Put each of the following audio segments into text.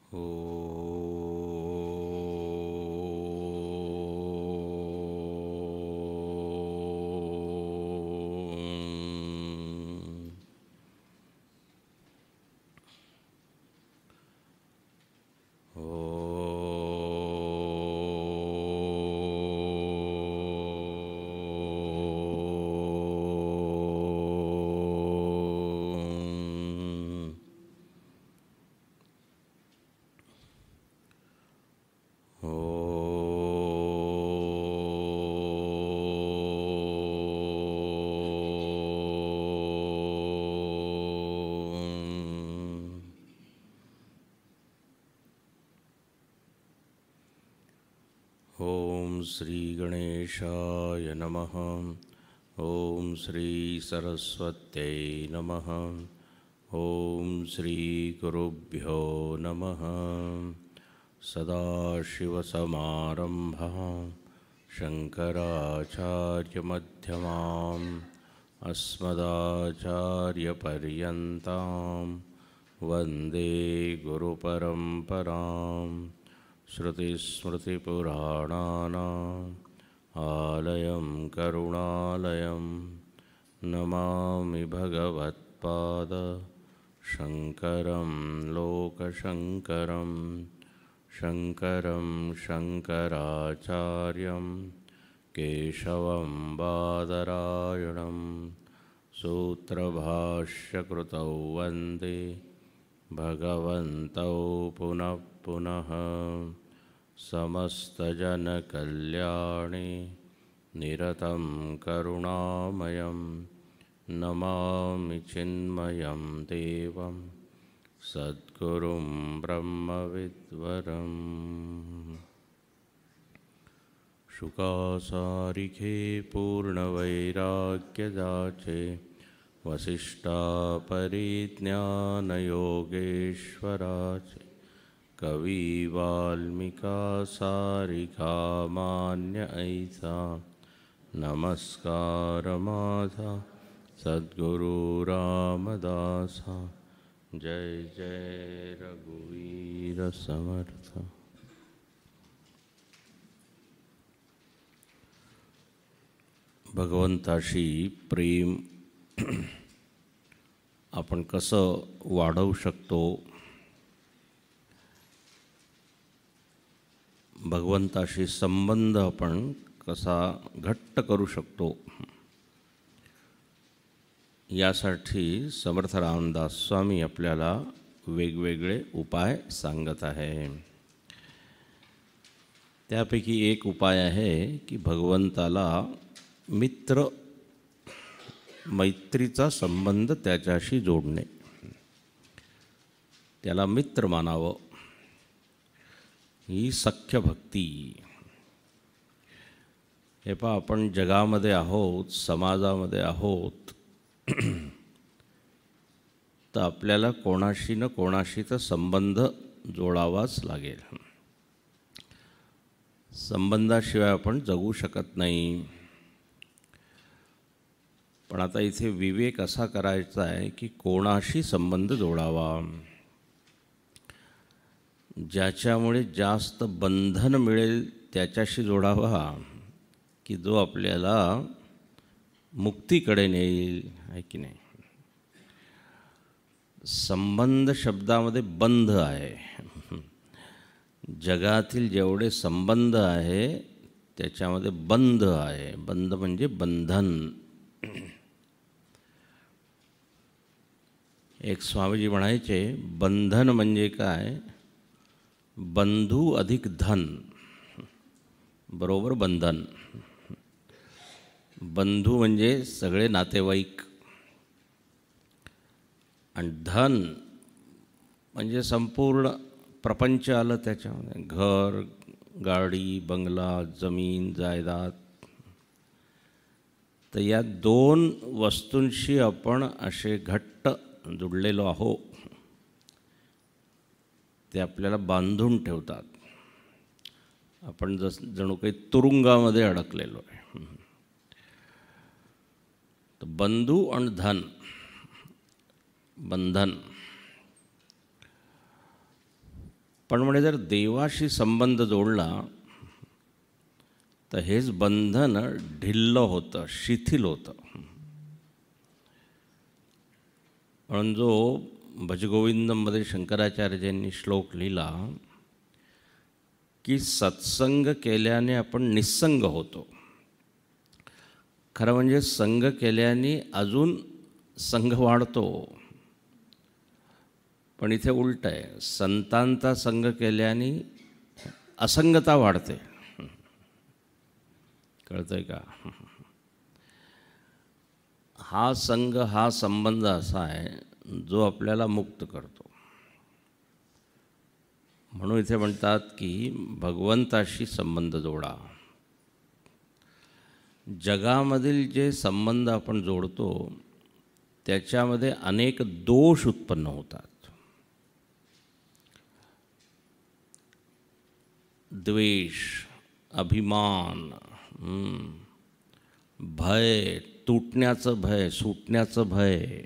ओम श्री गणेशाय नमः। ओम श्री सरस्वत्यै नमः। ओम श्री गुरुभ्यो नमः। सदाशिवसमारम्भां शङ्कराचार्यमध्यमाम् अस्मदाचार्यपर्यन्तां वन्दे गुरुपरम्पराम्। श्रुतिस्मृतिपुराणानाम् आलयं करुणालयं नमामि भगवत्पाद शङ्करं लोकशङ्करं। शङ्करं शङ्कराचार्यं केशवं बादरायणं सूत्रभाष्यकृतौ वन्दे भगवन्तौ पुनः पुनः। समस्तजनकल्याणे निरतं करुणामयं नमामि चिन्मयं देवं सद्गुरुं ब्रह्मविद्वरम्। शुकासारिखे पूर्णवैराग्यदाचे वसिष्ठापरिज्ञानयोगेश्वराचे कवी वाल्मीका सारिका मान्य ऐसा नमस्कार माझा सद्गुरु रामदासा। जय जय रघुवीर समर्थ। भगवंताशी प्रेम आपण कसं वाढवू शकतो, भगवंताशी संबंध आपण कसा घट्ट करू शकतो, यासाठी समर्थ रामदास स्वामी आपल्याला वेगवेगळे उपाय सांगत आहे। त्यापैकी एक उपाय आहे की भगवंताला मित्र मैत्रीचा संबंध त्याच्याशी जोडणे, त्याला मित्र मानावं, ही सख्य भक्ती। हे पहा, आपण जगामध्ये आहोत, समाजामध्ये आहोत, तर आपल्याला कोणाशी न कोणाशी तर संबंध जोडावाच लागेल। संबंधाशिवाय आपण जगू शकत नाही। पण आता इथे विवेक असा करायचा आहे की कोणाशी संबंध जोडावा, ज्याच्यामुळे जास्त बंधन मिळेल त्याच्याशी जोडावा, की जो आपल्याला मुक्तीकडे नेईल, आहे की नाही। संबंध शब्दामध्ये बंध आहे। जगातील जेवढे संबंध आहे त्याच्यामध्ये बंध आहे। बंध म्हणजे बंधन। एक स्वामीजी म्हणायचे, बंधन म्हणजे काय, बंधू अधिक धन बरोबर बंधन। बंधू म्हणजे सगळे नातेवाईक, आणि धन म्हणजे संपूर्ण प्रपंच आलं त्याच्यामध्ये, घर, गाडी, बंगला, जमीन, जायदाद। तर या दोन वस्तूंशी आपण असे घट्ट जुडलेलो आहो, ते आपल्याला बांधून ठेवतात। आपण जणू काही तुरुंगामध्ये अडकलेलो आहे। तर बंधू आणि धन, बंधन। पण म्हणजे जर देवाशी संबंध जोडला तर हेच बंधन ढिल्ल होतं, शिथिल होतं. म्हणून जो भजगोविंदममध्ये शंकराचार्यांनी श्लोक लिहिला की सत्संग केल्याने आपण निस्संग होतो. खरं म्हणजे संग केल्याने अजून संघ वाढतो. पण इथे उलट आहे, संतांचा संग केल्याने असंगता वाढते. कळतंय का? हा संघ, हा संबंध असा आहे जो आपल्याला मुक्त करतो. म्हणून इथे म्हणतात की भगवंताशी संबंध जोडा. जगामधील जे संबंध आपण जोडतो त्याच्यामध्ये अनेक दोष उत्पन्न होतात. द्वेष, अभिमान, भय, तुटण्याचं भय, सुटण्याचं भय.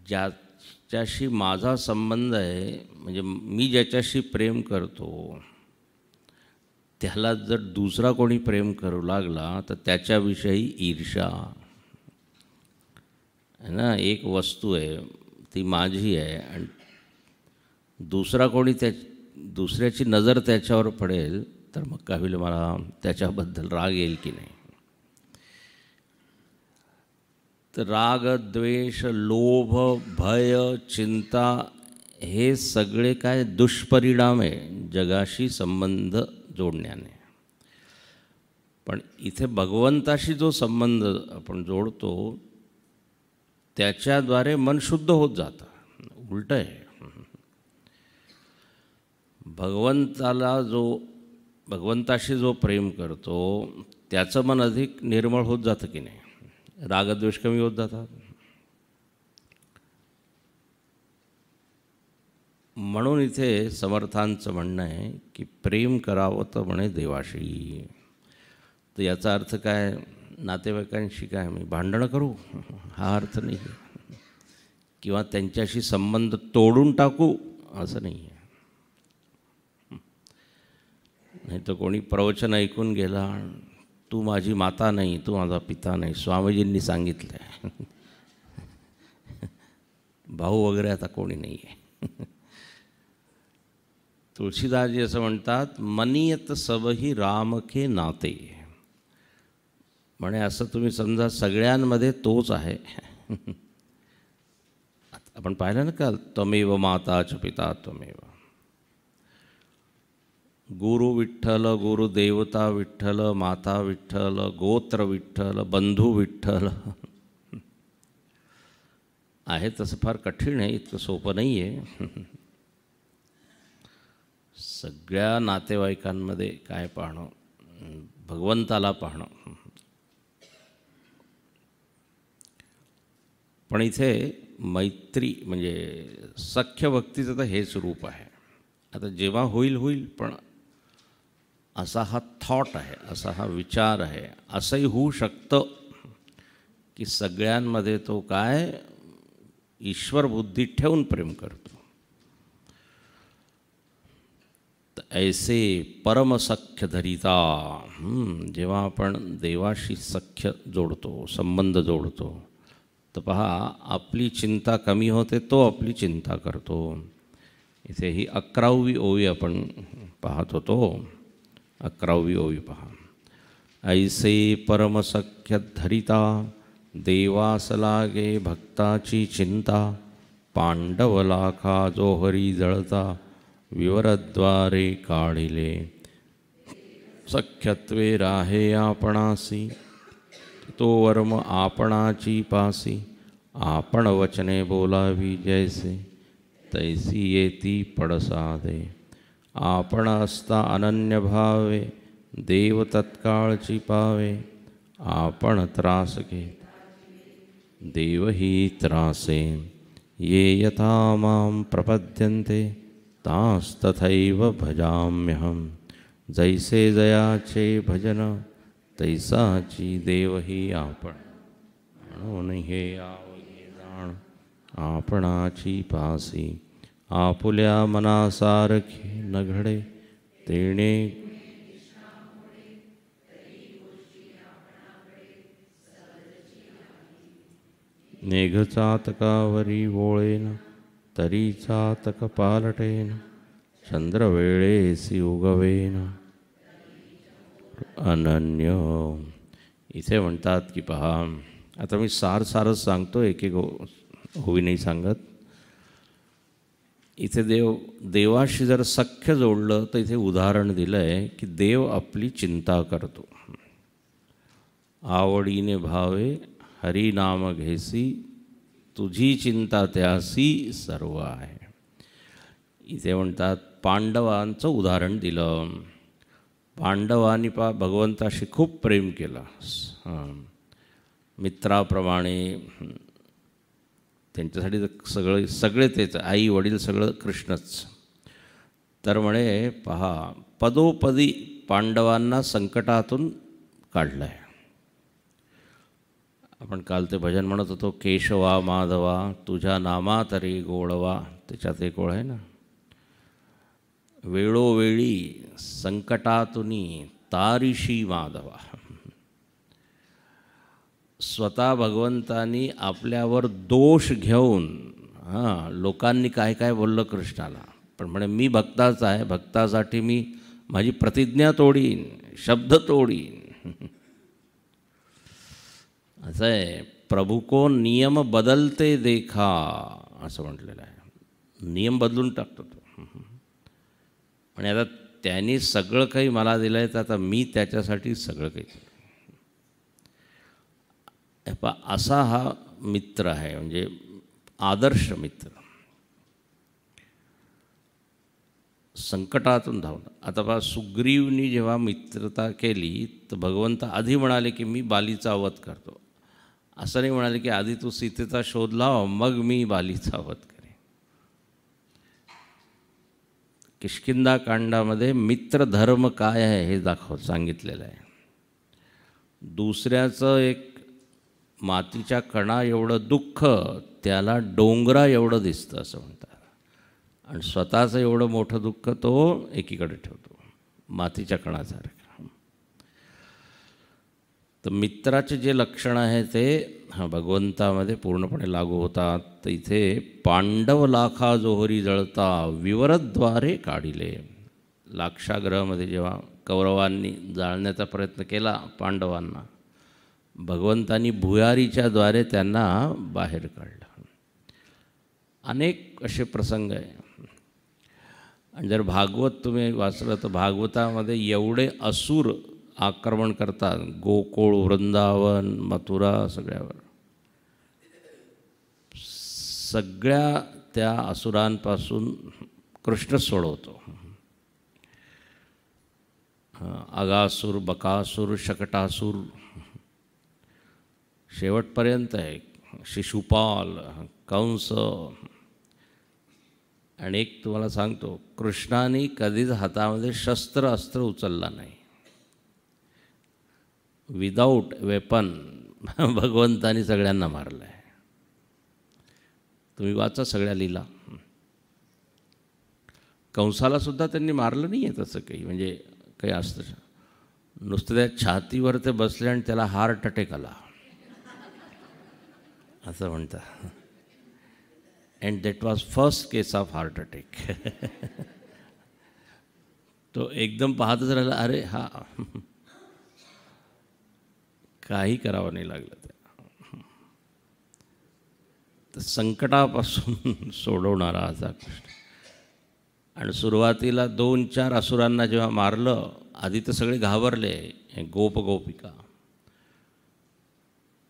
ज्याच्याशी माझा संबंध आहे, म्हणजे मी ज्याच्याशी प्रेम करतो त्याला जर दुसरा कोणी प्रेम करू लागला तर त्याच्याविषयी ईर्ष्या आहे ना. एक वस्तू आहे, ती माझी आहे आणि दुसरा कोणी दुसऱ्याची नजर त्याच्यावर पडेल तर मग काय होईल, मला त्याच्याबद्दल राग येईल की नाही. तर राग, द्वेष, लोभ, भय, चिंता हे सगळे काय दुष्परिणाम आहे जगाशी संबंध जोडण्याने. पण इथे भगवंताशी जो संबंध आपण जोडतो त्याच्याद्वारे मन शुद्ध होत जातं. उलटं आहे. भगवंताशी जो प्रेम करतो त्याचं मन अधिक निर्मळ होत जातं की नाही. रागद्वेष कमी होत जातात. म्हणून इथे समर्थांचं म्हणणं आहे की प्रेम करावं तर म्हणे देवाशी. तर याचा अर्थ काय, नातेवाईकांशी काय मी भांडणं करू हा अर्थ नाही आहे, किंवा त्यांच्याशी संबंध तोडून टाकू असं नाही आहे. नाही तर कोणी प्रवचन ऐकून गेला, तू माझी माता नाही, तू माझा पिता नाही, स्वामीजींनी सांगितलं आहे, भाऊ वगैरे आता कोणी नाही आहे. तुळशीदासजी असं म्हणतात, मनियत सबही राम के नाते. म्हणे असं तुम्ही समजा सगळ्यांमध्ये तोच आहे. आपण पाहिलं ना काल, त्वमेव माता च पिता त्वमेव. गुरु विठ्ठल, गुरुदेवता विठ्ठल, माता विठ्ठल, गोत्र विठ्ठल, बंधू विठ्ठल. आहे तसं फार कठीण आहे, इतकं सोपं नाही आहे. सगळ्या नातेवाईकांमध्ये काय पाहणं, भगवंताला पाहणं. पण इथे मैत्री म्हणजे सख्य भक्तीचं तर हेच रूप आहे. आता जेव्हा होईल, पण असा हा थॉट आहे, असा हा विचार आहे. असंही होऊ शकतं की सगळ्यांमध्ये तो काय ईश्वर बुद्धी ठेवून प्रेम करतो. ऐसे परमसख्य धरिता. जेव्हा आपण देवाशी सख्य जोडतो, संबंध जोडतो, तर पहा आपली चिंता कमी होते, तो आपली चिंता करतो. इथे ही 11वी ओवी आपण पाहत होतो. 11वी ओवी पहा. ऐसे परमसख्य धरिता, देवास लागे भक्ताची चिंता. पांडव लाखा जो हरी जळता, विवरद्वारे काढिले. सख्यत्वे राहे आपणासी, तो वर्म आपणाची पासी. आपण वचने बोलावी जैसे, तैसी येती पडसादे. आपण असता अनन्य भावे, देव तत्काळची पावे. आपण त्रास घे, देवही त्रासे. ये यथा मां प्रपद्यन्ते, तांस्तथैव भजाम्यहम्. जैसे जयाचे भजन, तैसाची देवही आपण. म्हणून हे आवघे जाण, आपणाची पासी. आपुल्या मनासारखे न घडे तेणे मेघ चातकावरी वोळेन तरी चातक पालटेन चंद्रवेळेसी उगवेन अनन्य. इथे म्हणतात की पहा, आता मी सारच सांगतो, एक एक होई नाही सांगत. इथे देवाशी जर सख्य जोडलं तर इथे उदाहरण दिलं आहे की देव आपली चिंता करतो. आवडीने भावे हरिनाम घेसी तुझी चिंता त्यासी सर्व आहे. इथे म्हणतात पांडवांचं उदाहरण दिलं. पांडवांनी भगवंताशी खूप प्रेम केलं, मित्राप्रमाणे. त्यांच्यासाठी सगळे तेच, आई वडील सगळं कृष्णच. तर म्हणे पहा, पदोपदी पांडवांना संकटातून काढलं आहे. आपण काल ते भजन म्हणत होतो, केशवा माधवा तुझ्या नामात रे गोडवा. त्याच्यात एक ओळ आहे ना, वेळोवेळी संकटातुनी तारिशी माधवा. स्वतः भगवंतानी आपल्यावर दोष घेऊन, लोकांनी काय काय बोललं कृष्णाला, पण म्हणे मी भक्ताचा आहे, भक्तासाठी मी माझी प्रतिज्ञा तोडीन, शब्द तोडीन. असं आहे, प्रभू को नियम बदलते देखा असं म्हटलेलं आहे. नियम बदलून टाकतो तो. आणि आता त्यांनी सगळं काही मला दिलं आहे, तर आता मी त्याच्यासाठी सगळं काही केलं. असा हा मित्र आहे, म्हणजे आदर्श मित्र. संकटातून धावलं. आता पहा, सुग्रीवनी जेव्हा मित्रता केली तर भगवंत आधी म्हणाले की मी बालीचा वध करतो. असं नाही म्हणाले की आधी तू सीतेचा शोध लाव, मग मी बालीचा वध करेन. किष्किंधा कांडामध्ये मित्रधर्म काय आहे हे सांगितलेलं आहे. दुसऱ्याचं एक मातीच्या कणा एवढं दुःख त्याला डोंगरा एवढं दिसतं असं म्हणतात, आणि स्वतःचं एवढं मोठं दुःख तो एकीकडे ठेवतो, मातीच्या कणासारखं. तर मित्राचे जे लक्षण आहे ते भगवंतामध्ये पूर्णपणे लागू होतात. तर इथे पांडव लाखा जोहरी जळता विवरद्वारे काढिले. लाक्षागृहामध्ये जेव्हा कौरवांनी जाळण्याचा प्रयत्न केला पांडवांना, भगवंतांनी भुयारीच्या द्वारे त्यांना बाहेर काढलं. अनेक असे प्रसंग आहे. आणि जर भागवत तुम्ही वाचलं तर भागवतामध्ये एवढे असुर आक्रमण करतात, गोकुळ, वृंदावन, मथुरा, सगळ्यावर. सगळ्या त्या असुरांपासून कृष्ण सोडवतो. अगासूर, बकासूर, शकटासूर, शेवटपर्यंत आहे. शिशुपाल, कंस. आणि एक तुम्हाला सांगतो, कृष्णाने कधीच हातामध्ये शस्त्र अस्त्र उचलला नाही. विदाऊट वेपन भगवंतानी सगळ्यांना मारलं आहे. तुम्ही वाचा सगळ्या लीला. कंसाला सुद्धा त्यांनी मारलं नाही आहे तसं काही, म्हणजे काही असतं नुसतं त्या छातीवर ते बसले आणि त्याला हार्ट अटॅक आला असं म्हणतात. And that was first case of heart attack. तो एकदम पाहतच राहिला, अरे हा काही करावं नाही लागलं. तर संकटापासून सोडवणारा असा कृष्ण. आणि सुरुवातीला 2-4 असुरांना जेव्हा मारलं, आधी तर सगळे घाबरले, गोपिका.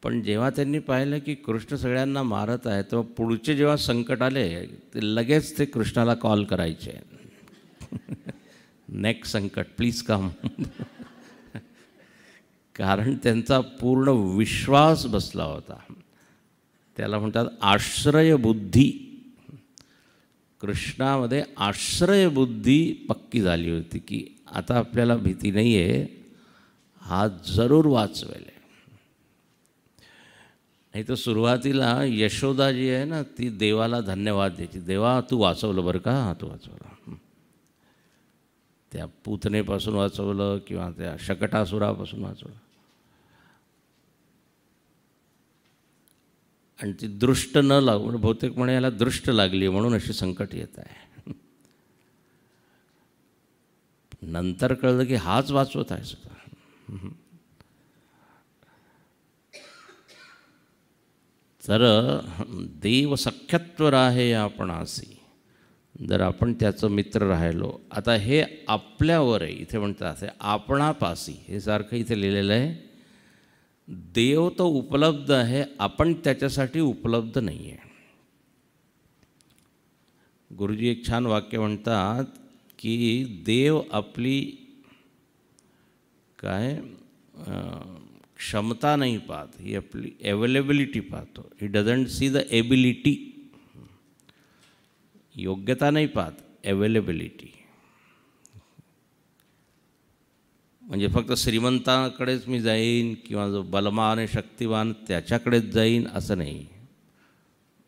पण जेव्हा त्यांनी पाहिलं की कृष्ण सगळ्यांना मारत आहे, तेव्हा पुढचे जेव्हा संकट आले ते लगेच ते कृष्णाला कॉल करायचे, नेक्स्ट संकट प्लीज कम. कारण त्यांचा पूर्ण विश्वास बसला होता. त्याला म्हणतात आश्रयबुद्धी. कृष्णामध्ये आश्रयबुद्धी पक्की झाली होती की आता आपल्याला भीती नाही आहे, हा जरूर वाचवेल. नाही तर सुरुवातीला यशोदा जी आहे ना ती देवाला धन्यवाद द्यायची, देवा तू वाचवलं बरं का, तू वाचवलं, त्या पूतनेपासून वाचवलं किंवा त्या शकटासुरापासून वाचवलं. आणि ती दृष्ट न लागून, बहुतेक म्हणे याला दृष्ट लागली म्हणून अशी संकट येत आहे. नंतर कळलं की हाच वाचवत आहे सुद्धा. तर देव सख्यत्व राहे आपणासी, जर आपण त्याचं मित्र राहिलो. आता हे आपल्यावर आहे, इथे म्हणतात आपणापासी, हे सारखं इथे लिहिलेलं आहे. देव तो उपलब्ध आहे, आपण त्याच्यासाठी उपलब्ध नाही आहे. गुरुजी एक छान वाक्य म्हणतात की देव आपली काय क्षमता नाही पाहत, ही आपली अवेलेबिलिटी पाहतो. He doesn't see the ability, योग्यता नाही पाहत, अवेलेबिलिटी. म्हणजे फक्त श्रीमंताकडेच मी जाईन किंवा जो बलवान आणि शक्तिवान त्याच्याकडेच जाईन असं नाही.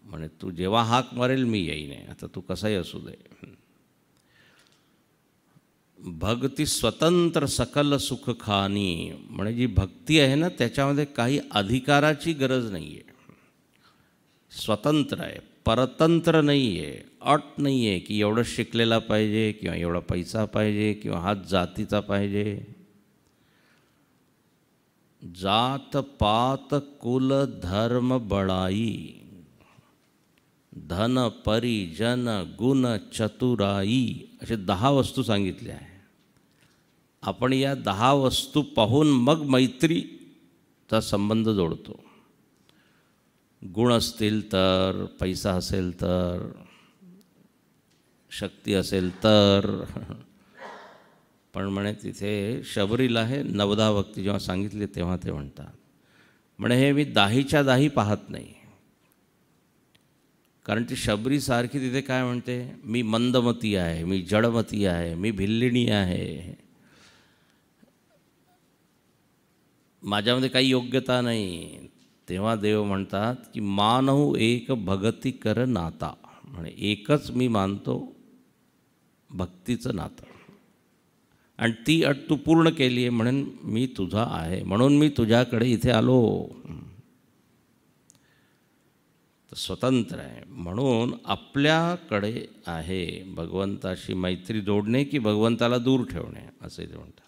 म्हणे तू जेव्हा हाक मारेल मी येईन, आता तू कसाही असू दे. भक्ती स्वतंत्र सकल सुख खानी, म्हणजे जी भक्ती आहे ना त्याच्यामध्ये काही अधिकाराची गरज नाही आहे, स्वतंत्र आहे, परतंत्र नाही आहे, अट नाही आहे की एवढं शिकलेला पाहिजे किंवा एवढा पैसा पाहिजे किंवा हाच जातीचा पाहिजे. जात पात कुल धर्म बळाई, धन परिजन गुण चतुराई, असे 10 वस्तू सांगितल्या आहे. आपण या 10 वस्तू पाहून मग मैत्रीचा संबंध जोडतो. गुण असतील तर, पैसा असेल तर, शक्ती असेल तर. पण म्हणे तिथे शबरीला हे 9 भक्ती जेव्हा सांगितली तेव्हा ते म्हणतात, म्हणे हे मी 10च्या 10 पाहत नाही. कारण ती शबरीसारखी तिथे काय म्हणते, मी मंदमती आहे, मी जडमती आहे, मी भिल्लिणी आहे, माझ्यामध्ये काही योग्यता नाही. तेव्हा देव म्हणतात की मानहु एक भगती कर नाता, म्हणे एकच मी मानतो भक्तीचं नातं, आणि ती अट तू पूर्ण केली आहे म्हणून मी तुझा आहे, म्हणून मी तुझ्याकडे इथे आलो. तर स्वतंत्र आहे म्हणून आपल्याकडे आहे भगवंताशी मैत्री जोडणे की भगवंताला दूर ठेवणे, असे ते म्हणतात.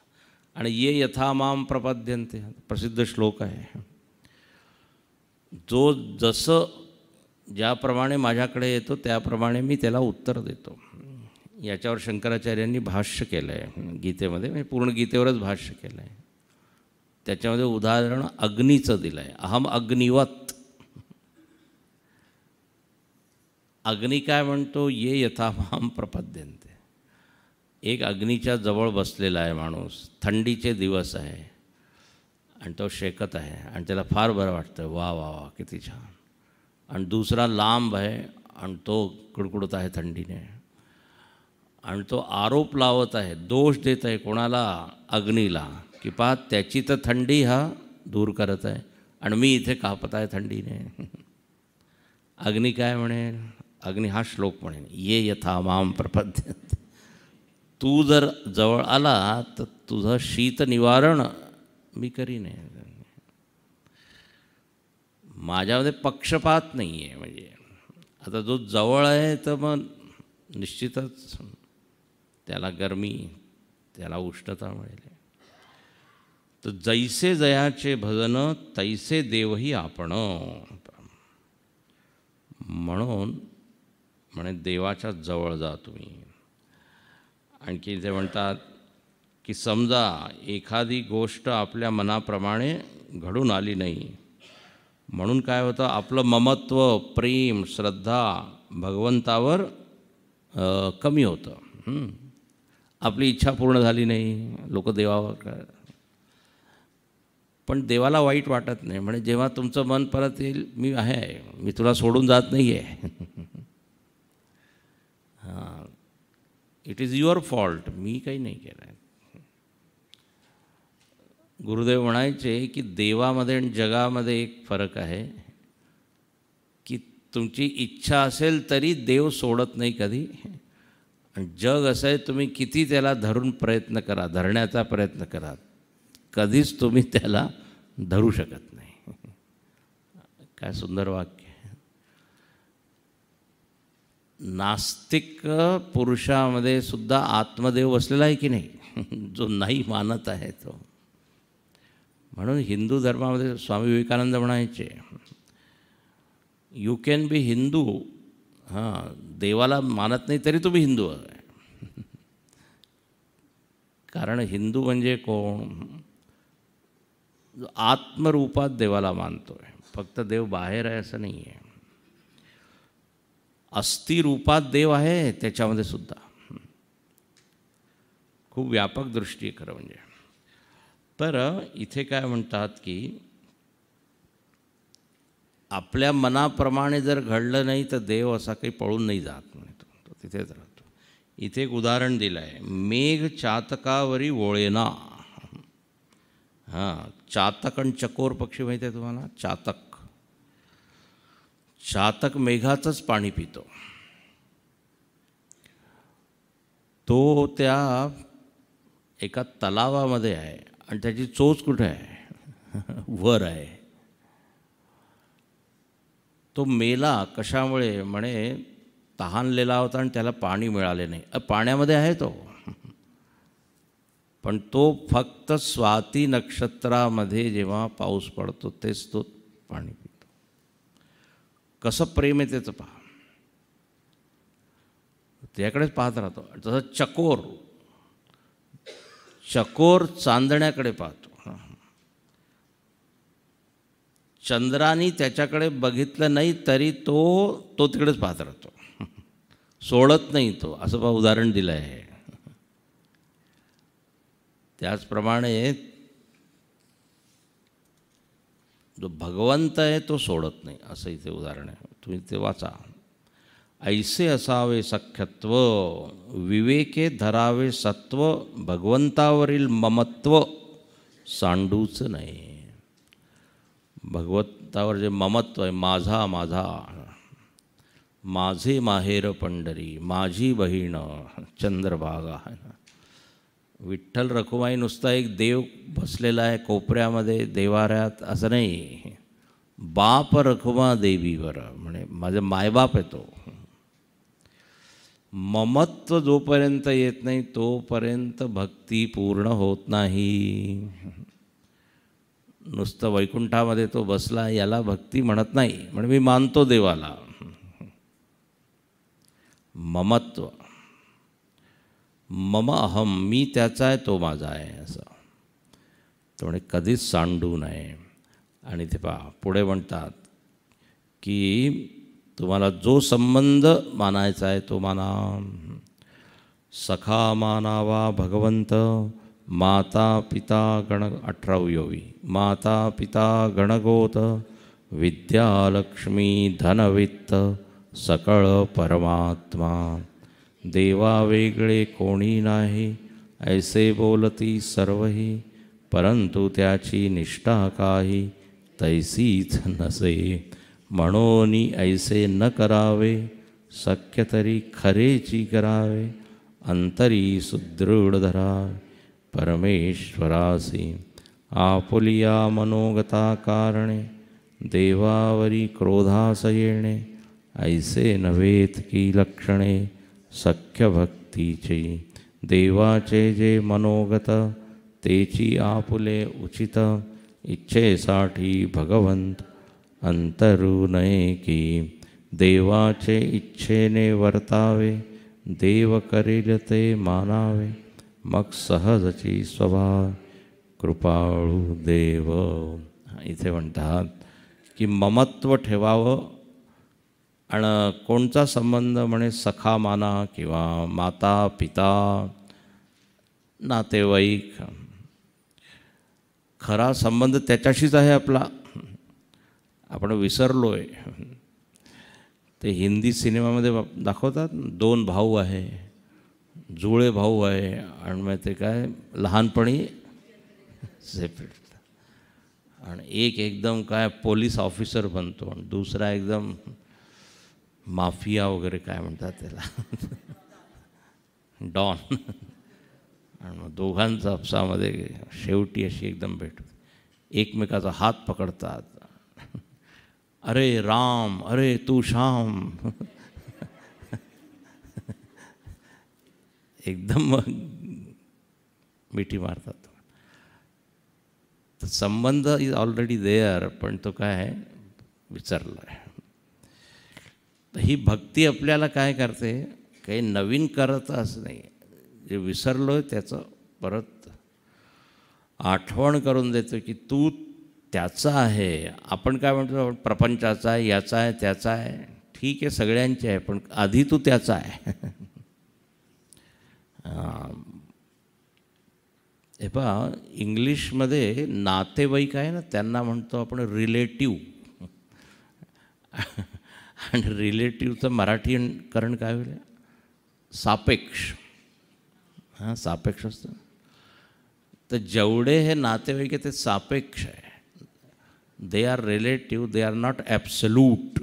आणि ये यथा माम प्रपद्यन्ते, प्रसिद्ध श्लोक आहे. जो जसं ज्याप्रमाणे माझ्याकडे येतो त्याप्रमाणे मी त्याला उत्तर देतो. याच्यावर शंकराचार्यांनी भाष्य केलं आहे गीतेमध्ये, म्हणजे पूर्ण गीतेवरच भाष्य केलं आहे. त्याच्यामध्ये उदाहरण अग्नीचं दिलं आहे. अहम अग्निवत. अग्नी काय म्हणतो, ये यथा माम प्रपद्यन्ते. एक अग्नीच्या जवळ बसलेला आहे माणूस, थंडीचे दिवस आहे आणि तो शेकत आहे आणि त्याला फार बरं वाटतं, वा वा वा किती छान. आणि दुसरा लांब आहे आणि तो कुडकुडत आहे थंडीने, आणि तो आरोप लावत आहे, दोष देत आहे कोणाला, अग्नीला, की पहा त्याची तर थंडी हा दूर करत आहे आणि मी इथे कापत आहे थंडीने. अग्नी काय म्हणेल, अग्नी हा श्लोक म्हणेन, ये यथा माम प्रपद्यन्ते. तू जर जवळ आला तर तुझं शीत निवारण मी करीन. माझ्यामध्ये पक्षपात नाही आहे. म्हणजे आता जो जवळ आहे तर मग निश्चितच त्याला गरमी, त्याला उष्णता मिळेल. तर जैसे जयाचे भजन तैसे देवही आपण. म्हणून म्हणे देवाच्या जवळ जा तुम्ही. आणखी ते म्हणतात की समजा एखादी गोष्ट आपल्या मनाप्रमाणे घडून आली नाही, म्हणून काय होतं, आपलं ममत्व, प्रेम, श्रद्धा भगवंतावर कमी होतं. आपली इच्छा पूर्ण झाली नाही, लोक देवावर काय. पण देवाला वाईट वाटत नाही. म्हणजे जेव्हा तुमचं मन परत येईल, मी आहे, मी तुला सोडून जात नाही आहे. हां, इट इज युअर फॉल्ट, मी काही नाही केलं आहे. गुरुदेव म्हणायचे की देवामध्ये आणि जगामध्ये एक फरक आहे. तुमची इच्छा असेल तरी देव सोडत नाही कधी. आणि जग असं आहे, तुम्ही किती त्याला धरून प्रयत्न करा, धरण्याचा प्रयत्न करा, कधीच तुम्ही त्याला धरू शकत नाही. काय सुंदर वाक्य. नास्तिक पुरुषामध्ये सुद्धा आत्मदेव बसलेला आहे की नाही, जो नाही मानत आहे तो. म्हणून हिंदू धर्मामध्ये स्वामी विवेकानंद म्हणायचे, यू कॅन बी हिंदू, हां, देवाला मानत नाही तरी तुम्ही हिंदू आहे. कारण हिंदू म्हणजे कोण? जो आत्मरूपात देवाला मानतो आहे. फक्त देव बाहेर आहे असं नाही आहे, अस्थिरूपात देव आहे त्याच्यामध्ये सुद्धा. खूप व्यापक दृष्टी आहे खरं म्हणजे. तर इथे काय म्हणतात की आपल्या मनाप्रमाणे जर घडलं नाही तर देव असा काही पळून नाही जात, म्हणतो तो तिथेच राहतो. इथे एक उदाहरण दिलं आहे, मेघ चातकावरी वोळेना. हां, चातक आणि चकोर पक्षी माहिती आहे तुम्हाला? चातक मेघाचंच पाणी पितो. तो त्या एका तलावामध्ये आहे आणि त्याची चोच कुठे आहे? वर आहे. तो मेला कशामुळे? म्हणे तहानलेला होता आणि त्याला पाणी मिळाले नाही. पाण्यामध्ये आहे तो, पण तो फक्त स्वाती नक्षत्रामध्ये जेव्हा पाऊस पडतो तेच तो पाणी पितो. कसं प्रेम आहे त्याचं पहा, त्याकडेच पाहत राहतो. तसं चकोर चांदण्याकडे पाहतो. चंद्राने त्याच्याकडे बघितलं नाही तरी तो तिकडेच पाहत राहतो, सोडत नाही तो. असं बा उदाहरण दिलं आहे. त्याचप्रमाणे जो भगवंत आहे तो सोडत नाही, असं इथे उदाहरण आहे. तुम्ही ते वाचा. ऐसे असावे सख्यत्व, विवेके धरावे सत्व, भगवंतावरील ममत्व सांडूच नाही. भगवंतावर जे ममत्व आहे, माझा माझा, माझे माहेर पंढरी, माझी बहीण चंद्रभागा. विठ्ठल रखुमाई नुसता एक देव बसलेला आहे कोपऱ्यामध्ये देवाऱ्यात असं नाही. बाप रखुमा देवीवर, म्हणे माझा मायबाप आहे तो. ममत्व जोपर्यंत येत नाही तोपर्यंत भक्ती पूर्ण होत नाही. नुसतं वैकुंठामध्ये तो बसला याला भक्ती म्हणत नाही. म्हणजे मी मानतो देवाला, ममत्व, मम अहम, मी त्याचा आहे तो माझा आहे असं. तो म्हणे कधीच सांडू नये. आणि ते पहा पुढे म्हणतात की तुम्हाला जो संबंध मानायचा आहे तो माना. सखा मानावा भगवंत, माता पिता गण 18वी, माता पिता गणगोत, विद्यालक्ष्मी धनवित्त सकळ परमात्मा. देवा वेगळे कोणी नाही, ऐसे बोलती सर्वही, परंतु त्याची निष्ठा काही तैसीच नसे. म्हणून ऐसे न करावे, शक्य तरी खरेची करावे, अंतरी सुदृढ धरावे परमेश्वरासी. आपुलिया मनोगता कारणे, देवावरी क्रोधास येणे, ऐसे नव्हेत की लक्षणे सख्य भक्तीचे. देवाचे जे मनोगत, तेची आपुले उचित, इच्छेसाठी भगवंत अंतरू नये की. देवाचे इच्छेने वर्तावे, देव करेल ते मानावे, मग सहजची स्वभाव कृपाळू देव. इथे म्हणतात की ममत्व ठेवावं. आणि कोणचा संबंध? म्हणे सखा माना किंवा माता पिता नातेवाईक. खरा संबंध त्याच्याशीच आहे आपला, आपण विसरलो आहे. ते हिंदी सिनेमामध्ये दाखवतात, 2 भाऊ आहे, जुळे भाऊ आहे, आणि मग ते काय लहानपणी सेपरेट, आणि एक एकदम काय पोलीस ऑफिसर बनतो आणि दुसरा एकदम माफिया वगैरे काय म्हणतात त्याला, डॉन. आणि मग दोघांचा आपसामध्ये शेवटी अशी एकदम भेट होते. एकमेकाचा हात पकडतात. अरे राम, अरे तू श्याम. एकदम मिठी मारतात. तर संबंध इज ऑलरेडी देअर, पण तो काय आहे, विसरला आहे. तर ही भक्ती आपल्याला काय करते, काही नवीन करत असं नाही, जे विसरलो आहे त्याचं परत आठवण करून देतो की तू त्याचा आहे. आपण काय म्हणतो, प्रपंचाचा आहे, याचा आहे, त्याचा आहे. ठीक आहे, सगळ्यांचे आहे, पण आधी तू त्याचा आहे. हे पहा, इंग्लिशमध्ये नातेवाईक आहे ना, त्यांना म्हणतो आपण रिलेटिव्ह. आणि रिलेटिव्हचं मराठीकरण काय होईल, सापेक्ष. हां, सापेक्ष असतं. तर जेवढे हे नातेवाईक आहे ते सापेक्ष आहे. They are relative, they are not absolute.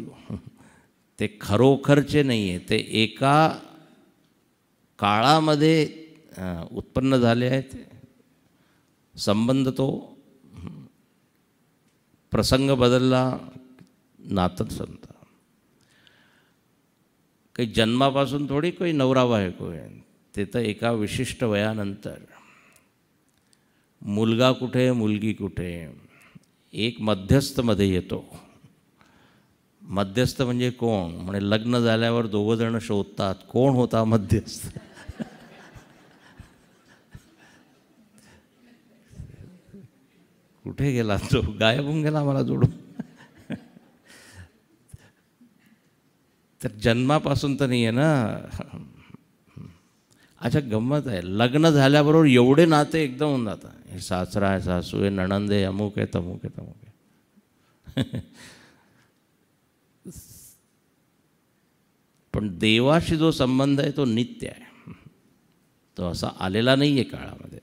ते खरोखरचे नाही आहे, ते एका काळामध्ये उत्पन्न झाले आहेत. संबंध तो प्रसंग बदलला, नातं संपतं. काही जन्मापासून थोडी काही नवरा बायको आहे, ते तर एका विशिष्ट वयानंतर. मुलगा कुठे, मुलगी कुठे, एक मध्यस्थमध्ये येतो. मध्यस्थ म्हणजे कोण, म्हणजे लग्न झाल्यावर दोघं जण शोधतात कोण होता मध्यस्थ. कुठे गेला तो, गायब होऊन गेला मला जोडून. तर जन्मापासून तर नाही आहे ना. अच्छा, गंमत आहे, लग्न झाल्याबरोबर एवढे नाते एकदम होऊन जातात. हे सासरा आहे, सासू आहे, नणंद आहे, अमुक आहे, तमुक आहे, तमुक आहे. पण देवाशी जो संबंध आहे तो नित्य आहे, तो असा आलेला नाही आहे काळामध्ये.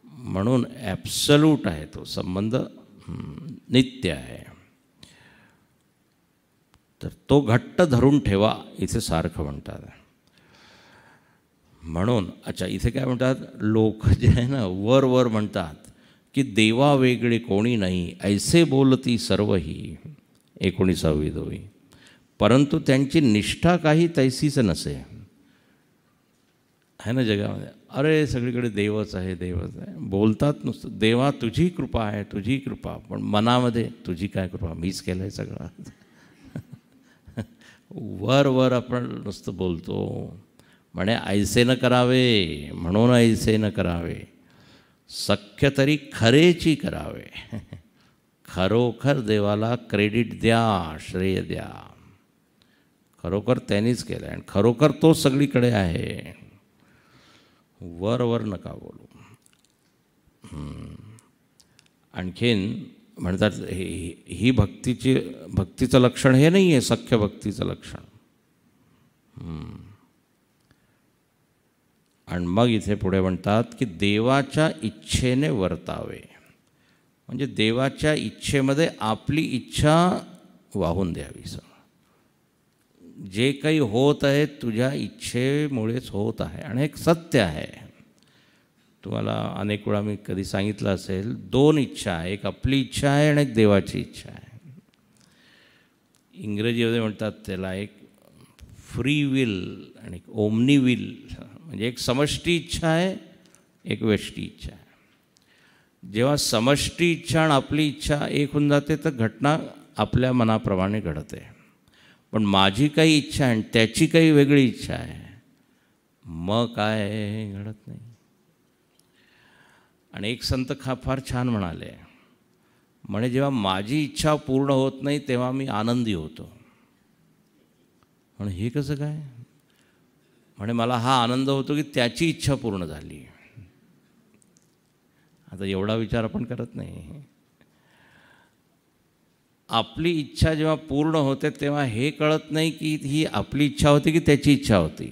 म्हणून ॲब्सल्यूट आहे तो संबंध, नित्य आहे. तर तो घट्ट धरून ठेवा, इथे सारखं म्हणतात. म्हणून अच्छा, इथे काय म्हणतात, लोक जे आहे ना वर वर म्हणतात की देवा वेगळे कोणी नाही, ऐसे बोलती सर्वही. 19वी दोही. परंतु त्यांची निष्ठा काही तैसीच नसे. आहे ना जगामध्ये, अरे सगळीकडे देवच आहे, देवच आहे, बोलतात नुसतं देवा तुझी कृपा आहे, तुझी कृपा, पण मनामध्ये तुझी काय कृपा, मीच केलं आहे सगळं. वर वर आपण नुसतं बोलतो. म्हणे ऐसे न करावे, म्हणून ऐसे न करावे, सख्य तरी खरेची करावे. खरोखर देवाला क्रेडिट द्या, श्रेय द्या. खरोखर त्यांनीच केलं आहे आणि खरोखर तो सगळीकडे आहे. वर वर नका बोलू. आणखीन म्हणतात ही भक्तीचं लक्षण हे नाही आहे, सख्य भक्तीचं लक्षण. आणि मग इथे पुढे म्हणतात की देवाच्या इच्छेने वर्तावे. म्हणजे देवाच्या इच्छेमध्ये आपली इच्छा वाहून द्यावी. जे काही होत आहे तुझ्या इच्छेमुळेच होत आहे, आणि एक सत्य आहे. तुम्हाला अनेक वेळा मी कधी सांगितलं असेल, 2 इच्छा आहे, एक आपली इच्छा आहे आणि एक देवाची इच्छा आहे. इंग्रजीमध्ये म्हणतात त्याला एक फ्री विल आणि एक ओमनी विल. म्हणजे एक समष्टी इच्छा आहे, एक व्यष्टी इच्छा आहे. जेव्हा समष्टी इच्छा आणि आपली इच्छा एक होऊन जाते तर घटना आपल्या मनाप्रमाणे घडते. पण माझी काही इच्छा आहे आणि त्याची काही वेगळी इच्छा आहे, मग काय घडत नाही. आणि एक संत फार छान म्हणाले, म्हणे जेव्हा माझी इच्छा पूर्ण होत नाही तेव्हा मी आनंदी होतो. म्हणे हे कसं काय. म्हणे मला हा आनंद होतो की त्याची इच्छा पूर्ण झाली. आता एवढा विचार आपण करत नाही. आपली इच्छा जेव्हा पूर्ण होते तेव्हा हे कळत नाही की ही आपली इच्छा होती की त्याची इच्छा होती.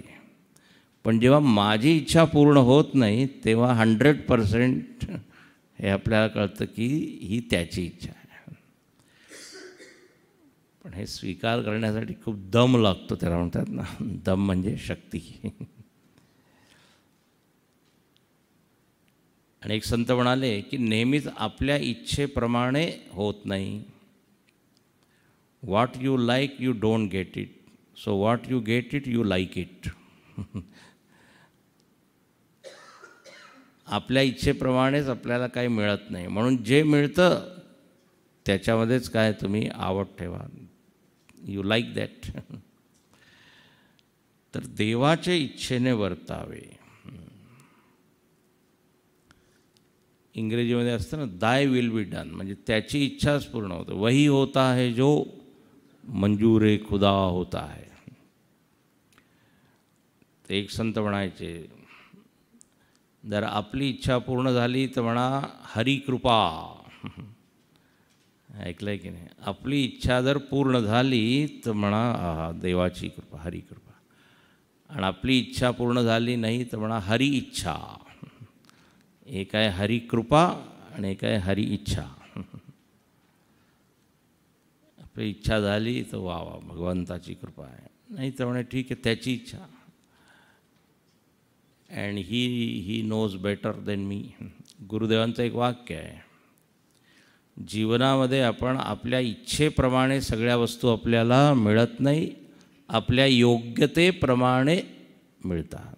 पण जेव्हा माझी इच्छा पूर्ण होत नाही तेव्हा 100% हे आपल्याला कळतं की ही त्याची इच्छा आहे. पण हे स्वीकार करण्यासाठी खूप दम लागतो, त्याला म्हणतात ना, दम म्हणजे शक्ती. आणि एक संत म्हणाले की नेहमीच आपल्या इच्छेप्रमाणे होत नाही. What you like you don't get it, so what you get it you like it. आपल्या इच्छेप्रमाणेच आपल्याला काही मिळत नाही, म्हणून जे मिळतं त्याच्यामध्येच काय तुम्ही आवड ठेवा, यू लाईक दॅट. तर देवाच्या इच्छेने वर्तावे. इंग्रजीमध्ये असतं ना, दाय विल बी डन, म्हणजे त्याची इच्छाच पूर्ण होते. वही होता है जो मंजूर खुदा होता है. ते एक संत म्हणायचे, जर आपली इच्छा पूर्ण झाली तर म्हणा हरी कृपा. ऐकलंय की नाही? आपली इच्छा जर पूर्ण झाली तर म्हणा देवाची कृपा, हरी कृपा. आणि आपली इच्छा पूर्ण झाली नाही तर म्हणा हरी इच्छा. एक आहे हरी कृपा आणि एक आहे हरी इच्छा. आपली इच्छा झाली तर वा वा, भगवंताची कृपा आहे. नाही तर म्हणे ठीक आहे, त्याची इच्छा. And he knows better than me. गुरुदेवांचं एक वाक्य आहे, जीवनामध्ये आपण आपल्या इच्छेप्रमाणे सगळ्या वस्तू आपल्याला मिळत नाही, आपल्या योग्यतेप्रमाणे मिळतात.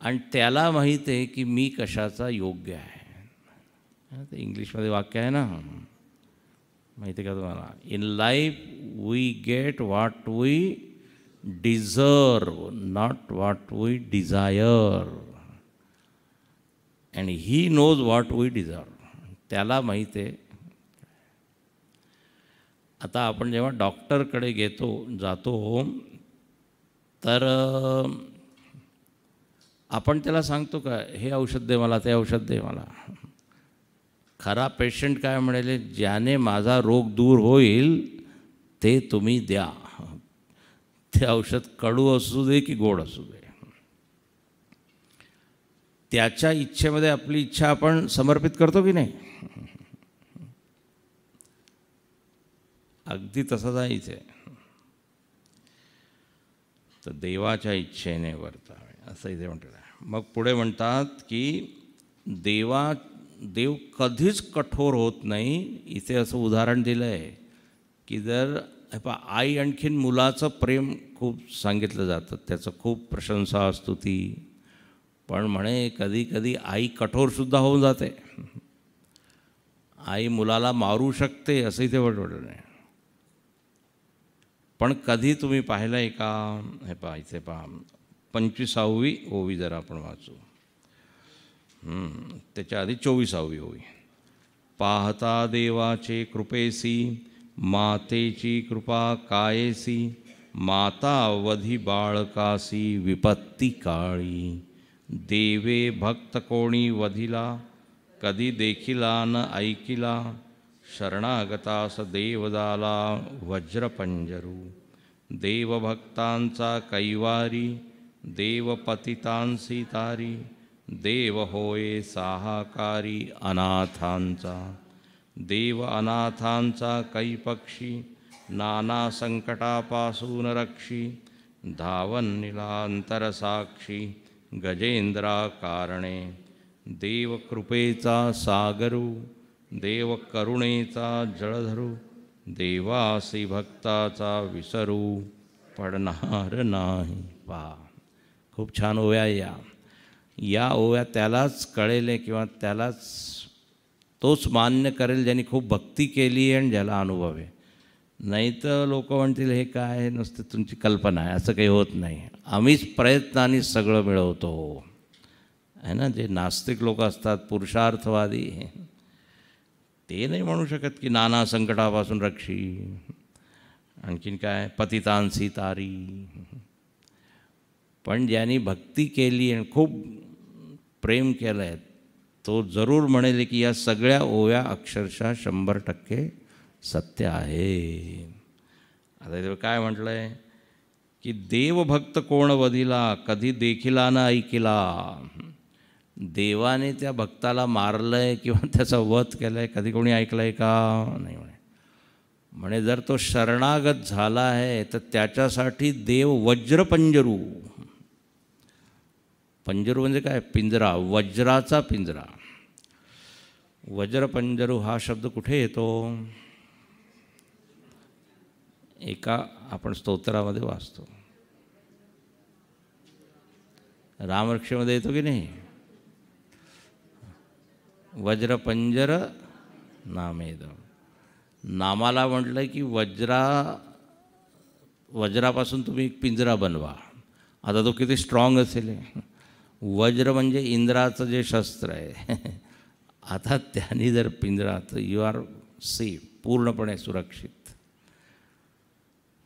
आणि त्याला माहीत आहे की मी कशाचा योग्य आहे. ते इंग्लिशमध्ये वाक्य आहे ना, माहिती आहे का तुम्हाला? In life we get what we deserve, not what we desire. And he knows what we deserve. त्याला माहीत आहे. आता आपण जेव्हा डॉक्टरकडे जातो तर आपण त्याला सांगतो का, हे औषध दे मला, ते औषध दे मला. खरा पेशंट काय म्हणाले, ज्याने माझा रोग दूर होईल ते तुम्ही द्या. ते औषध कडू असू दे की गोड असू दे. त्याच्या इच्छेमध्ये आपली इच्छा आपण समर्पित करतो की नाही? अगदी तसंच आहे इथे. तर देवाच्या इच्छेने वर्तावे असं इथे म्हटलं आहे. मग पुढे म्हणतात की देव कधीच कठोर होत नाही. इथे असं उदाहरण दिलं आहे की जर आई आणखीन मुलाचं प्रेम खूप सांगितलं जातं, त्याचं खूप प्रशंसा असतो ती. पण म्हणे कधी कधी आई कठोरसुद्धा होऊन जाते. आई मुलाला मारू शकते असंही ते म्हटलं नाही. पण कधी तुम्ही पाहिलं आहे का? हे पहा, इथे पहा 25वी ओवी जरा आपण वाचू. त्याच्या आधी 24वी ओवी. पाहता देवाचे कृपेसी, मातेची कृपा कायेसी. माता अवधी बाळकासी, विपत्ती काळी. देवे भक्त कोणी वधिला, कधी देखिला न ऐकिला. शरणागतास देवदाला, वज्रपंजरू. देवभक्तांचा कैवारी, देवपतितांसी तारी. देव होय साहाकारी, अनाथांचा. देव अनाथांचा कैपक्षी, नाना संकटापासून रक्षी. धावन निलांतर साक्षी, गजेंद्रा कारणे. देव कृपेचा सागरू, देव करुणेचा जळधरू. देवासी भक्ताचा विसरू, पडणार नाही. पहा, खूप छान ओव्या. या ओव्या त्यालाच कळेल किंवा त्यालाच तोच मान्य करेल ज्यांनी खूप भक्ती केली आहे आणि ज्याला अनुभव आहे. नाही तर लोक म्हणतील हे काय नुसतं तुमची कल्पना आहे, असं काही होत नाही. आम्हीच प्रयत्नाने सगळं मिळवतो आहे ना. जे नास्तिक लोक असतात, पुरुषार्थवादी, ते नाही म्हणू शकत की नाना संकटापासून रक्षी. आणखीन काय, पतितांसी तारी. पण ज्यांनी भक्ती केली आणि खूप प्रेम केलं आहे तो जरूर म्हणेल की या सगळ्या ओव्या अक्षरशः 100% सत्य आहे. आता इथे काय म्हटलं आहे की देवभक्त कोण वधिला, कधी देखिला ना ऐकिला. देवाने त्या भक्ताला मारलं आहे किंवा त्याचा वध केला आहे, कधी कोणी ऐकलं आहे का? नाही म्हणे. म्हणे जर तो शरणागत झाला आहे तर त्याच्यासाठी देव वज्रपंजरू, पंजरू म्हणजे काय, पिंजरा, वज्राचा पिंजरा. वज्रपंजरू हा शब्द कुठे येतो? एका आपण स्तोत्रामध्ये वाचतो, रामरक्षेमध्ये येतो की नाही? वज्रपंजर नामेदम. नामाला म्हटलं की वज्रापासून तुम्ही एक पिंजरा बनवा. आता तो किती स्ट्रॉंग असेल. वज्र म्हणजे इंद्राचं जे शस्त्र आहे. आता त्यांनी जर पिंजरा, तर यू आर सेफ, पूर्णपणे सुरक्षित.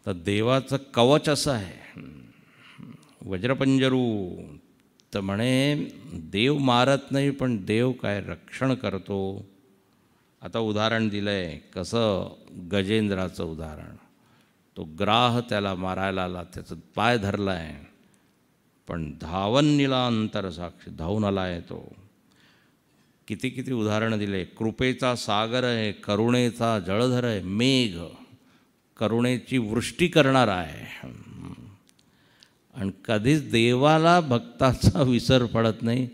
तर देवाचं कवच असं आहे वज्रपंजरू. तर म्हणे देव मारत नाही, पण देव काय रक्षण करतो. आता उदाहरण दिलं आहे कसं, गजेंद्राचं उदाहरण. तो ग्राह त्याला मारायला आला, त्याचं पाय धरला आहे, पण धावन निला अंतर साक्षी, धावून आला आहे तो. किती किती उदाहरणं दिले. कृपेचा सागर आहे, करुणेचा जळधर आहे, मेघ करुणेची वृष्टी करणारा आहे. आणि कधीच देवाला भक्ताचा विसर पडत नाही,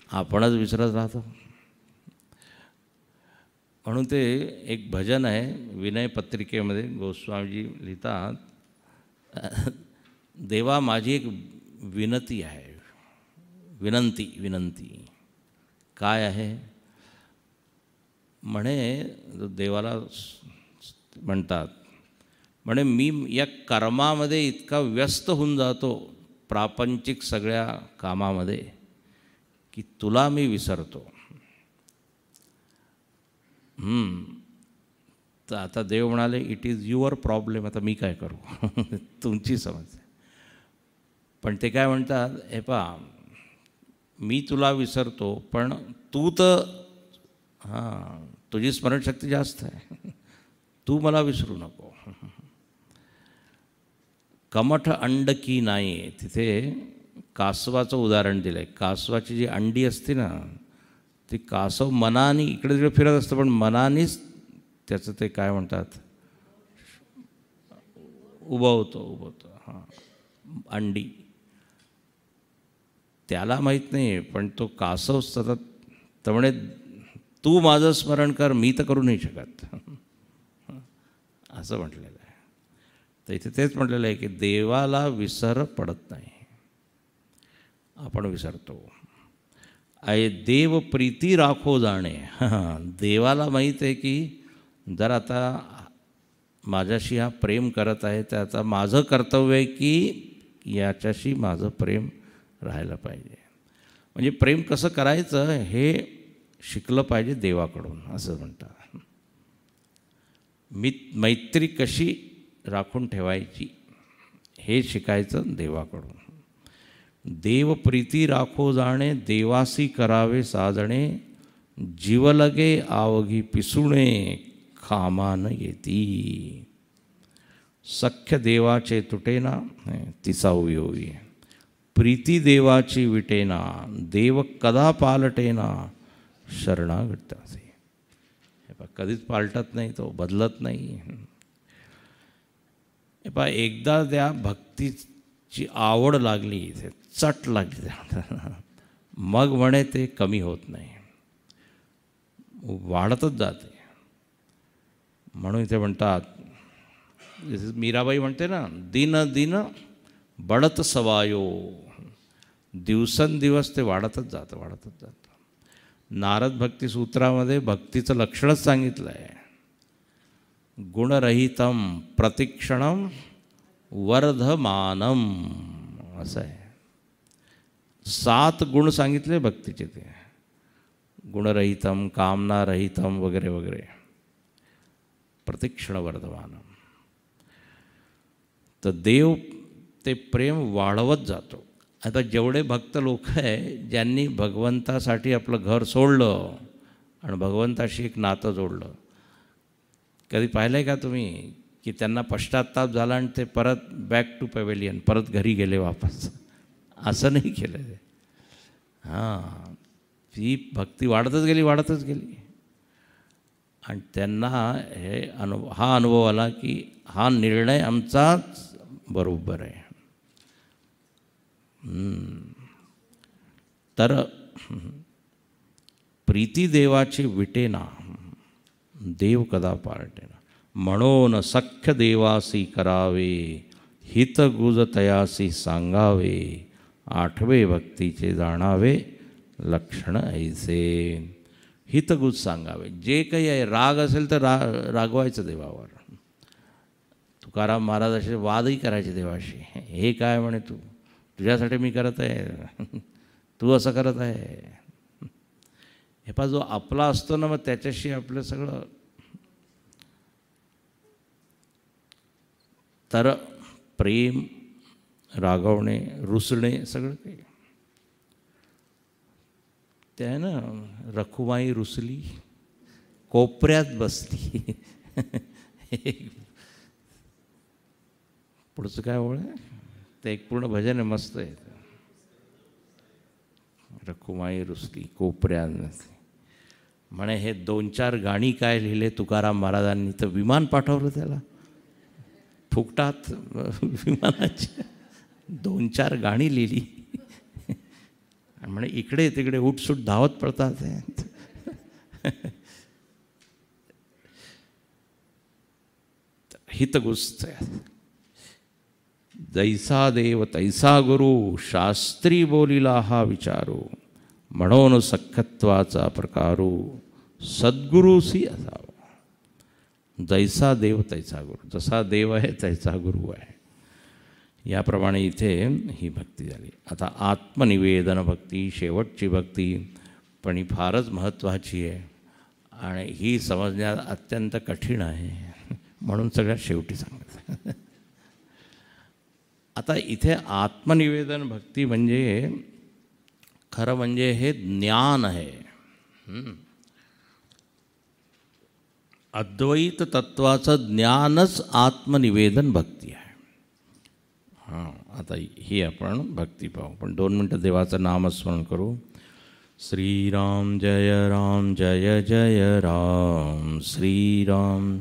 आपणच विसरत राहतो. म्हणून ते एक भजन आहे विनय पत्रिकेमध्ये, गोस्वामीजी लिहितात, देवा माझी एक विनती आहे. विनंती काय आहे म्हणे, देवाला म्हणतात, म्हणे मी या कर्मामध्ये इतका व्यस्त होऊन जातो, प्रापंचिक सगळ्या कामामध्ये, की तुला मी विसरतो. तर आता देव म्हणाले, इट इज युअर प्रॉब्लेम. आता मी काय करू, तुमची समस्या. पण ते काय म्हणतात, हे पहा, मी तुला विसरतो, पण तू तर तुझी स्मरणशक्ती जास्त आहे, तू मला विसरू नको. कमठ अंड की नाही, तिथे कासवाचं उदाहरण दिलं आहे. कासवाची जी अंडी असते ना, ती कासव मनाने इकडे तिकडे फिरत असतं, पण मनानेच त्याचं ते काय म्हणतात, उभवतो. अंडी त्याला माहीत नाही, पण तो कासव सतत तर म्हणे तू माझं स्मरण कर, मी तर करू नाही शकत, असं म्हटलेलं आहे. तर इथे तेच म्हटलेलं आहे की देवाला विसर पडत नाही, आपण विसरतो. आहे देव प्रीती राखो जाणे. देवाला माहीत आहे की जर आता माझ्याशी हा प्रेम करत आहे, तर आता माझं कर्तव्य आहे की याच्याशी माझं प्रेम राहायला पाहिजे. म्हणजे प्रेम कसं करायचं हे शिकलं पाहिजे देवाकडून, असं म्हणतात. मैत्री कशी राखून ठेवायची हे शिकायचं देवाकडून. देव प्रीती राखो जाणे, देवासी करावे साजणे, जीवलगे आवघी पिसुणे, खामान येती. सख्य देवाचे तुटेना, तिचा उयोगी, प्रीती देवाची विटेना, देव कदा पालटेना, शरणागत असे. कधीच पालटत नाही, तो बदलत नाही. एकदा त्या भक्तीची आवड लागली, इथे चट लागली, मग म्हणे ते कमी होत नाही, वाढतच जाते. म्हणून इथे म्हणतात, मीराबाई म्हणते ना, दिन दिन बढत सवायो, दिवसेंदिवस ते वाढतच जातं. नारद भक्ती सूत्रामध्ये भक्तीचं लक्षणच सांगितलं आहे. गुणरहितम प्रतिक्षणम वर्धमानम, असं आहे. 7 गुण सांगितले भक्तीचे, ते गुणरहितम, कामनारहितम वगैरे वगैरे, प्रतिक्षण वर्धमानम. तर देव ते प्रेम वाढवत जातो. आता जेवढे भक्त लोक आहे ज्यांनी भगवंतासाठी आपलं घर सोडलं आणि भगवंताशी एक नातं जोडलं, कधी पाहिलं आहे का तुम्ही की त्यांना पश्चात्ताप झाला आणि ते परत बॅक टू पॅव्हेलियन, परत घरी गेले वापस? असं नाही केलं ते. ती भक्ती वाढतच गेली. आणि त्यांना हा अनुभव आला की हा निर्णय आमचाच बरोबर आहे. तर प्रीती देवाची विटेना देव कदा पार्टेना, म्हणून सख्य देवासी करावे, हितगुज तयासी सांगावे, आठवे भक्तीचे जाणावे लक्षण ऐसे. हितगुज सांगावे, जे काही आहे राग असेल तर रागवायचं देवावर. तुकाराम महाराज असे वादही करायचे देवाशी, हे काय म्हणे तू, तुझ्यासाठी मी करत आहे, तू असं करत आहे. हे पहा जो आपला असतो ना, मग त्याच्याशी आपलं सगळं. तर प्रेम, रागवणे, रुसणे सगळं काही ते आहे ना. रखुमाई रुसली, कोपऱ्यात बसली. पुढचं काय ओळ आहे ते, एक पूर्ण भजन आहे, मस्त आहे. रखुमाई रुसली, कोपऱ्यात बसली. म्हणे हे 2-4 गाणी काय लिहिले तुकाराम महाराजांनी, तर विमान पाठवलं त्याला फुकटात विमानाची. 2-4 गाणी लिहिली. म्हणे इकडे तिकडे उठसूट धावत पडतात. हितगुस्त जैसा देव तैसा गुरु, शास्त्री बोलिला हा विचारू, म्हणून सख्यत्वाचा प्रकारू, सद्गुरूसी असावा. जैसा देव तैसा गुरु, जसा देव आहे तैसा गुरु आहे. याप्रमाणे इथे ही भक्ती झाली. आता आत्मनिवेदन भक्ती, शेवटची भक्ती, पण ही फारच महत्त्वाची आहे आणि ही समजण्यात अत्यंत कठीण आहे, म्हणून सगळ्यात शेवटी सांगत. आता इथे आत्मनिवेदन भक्ती म्हणजे खरं म्हणजे हे ज्ञान आहे. अद्वैत तत्वाचं ज्ञानच आत्मनिवेदन भक्ती आहे. हां, आता ही आपण भक्ती पाहू, पण 2 मिनटं देवाचं नामस्मरण करू. श्रीराम जय राम जय जय राम, श्रीराम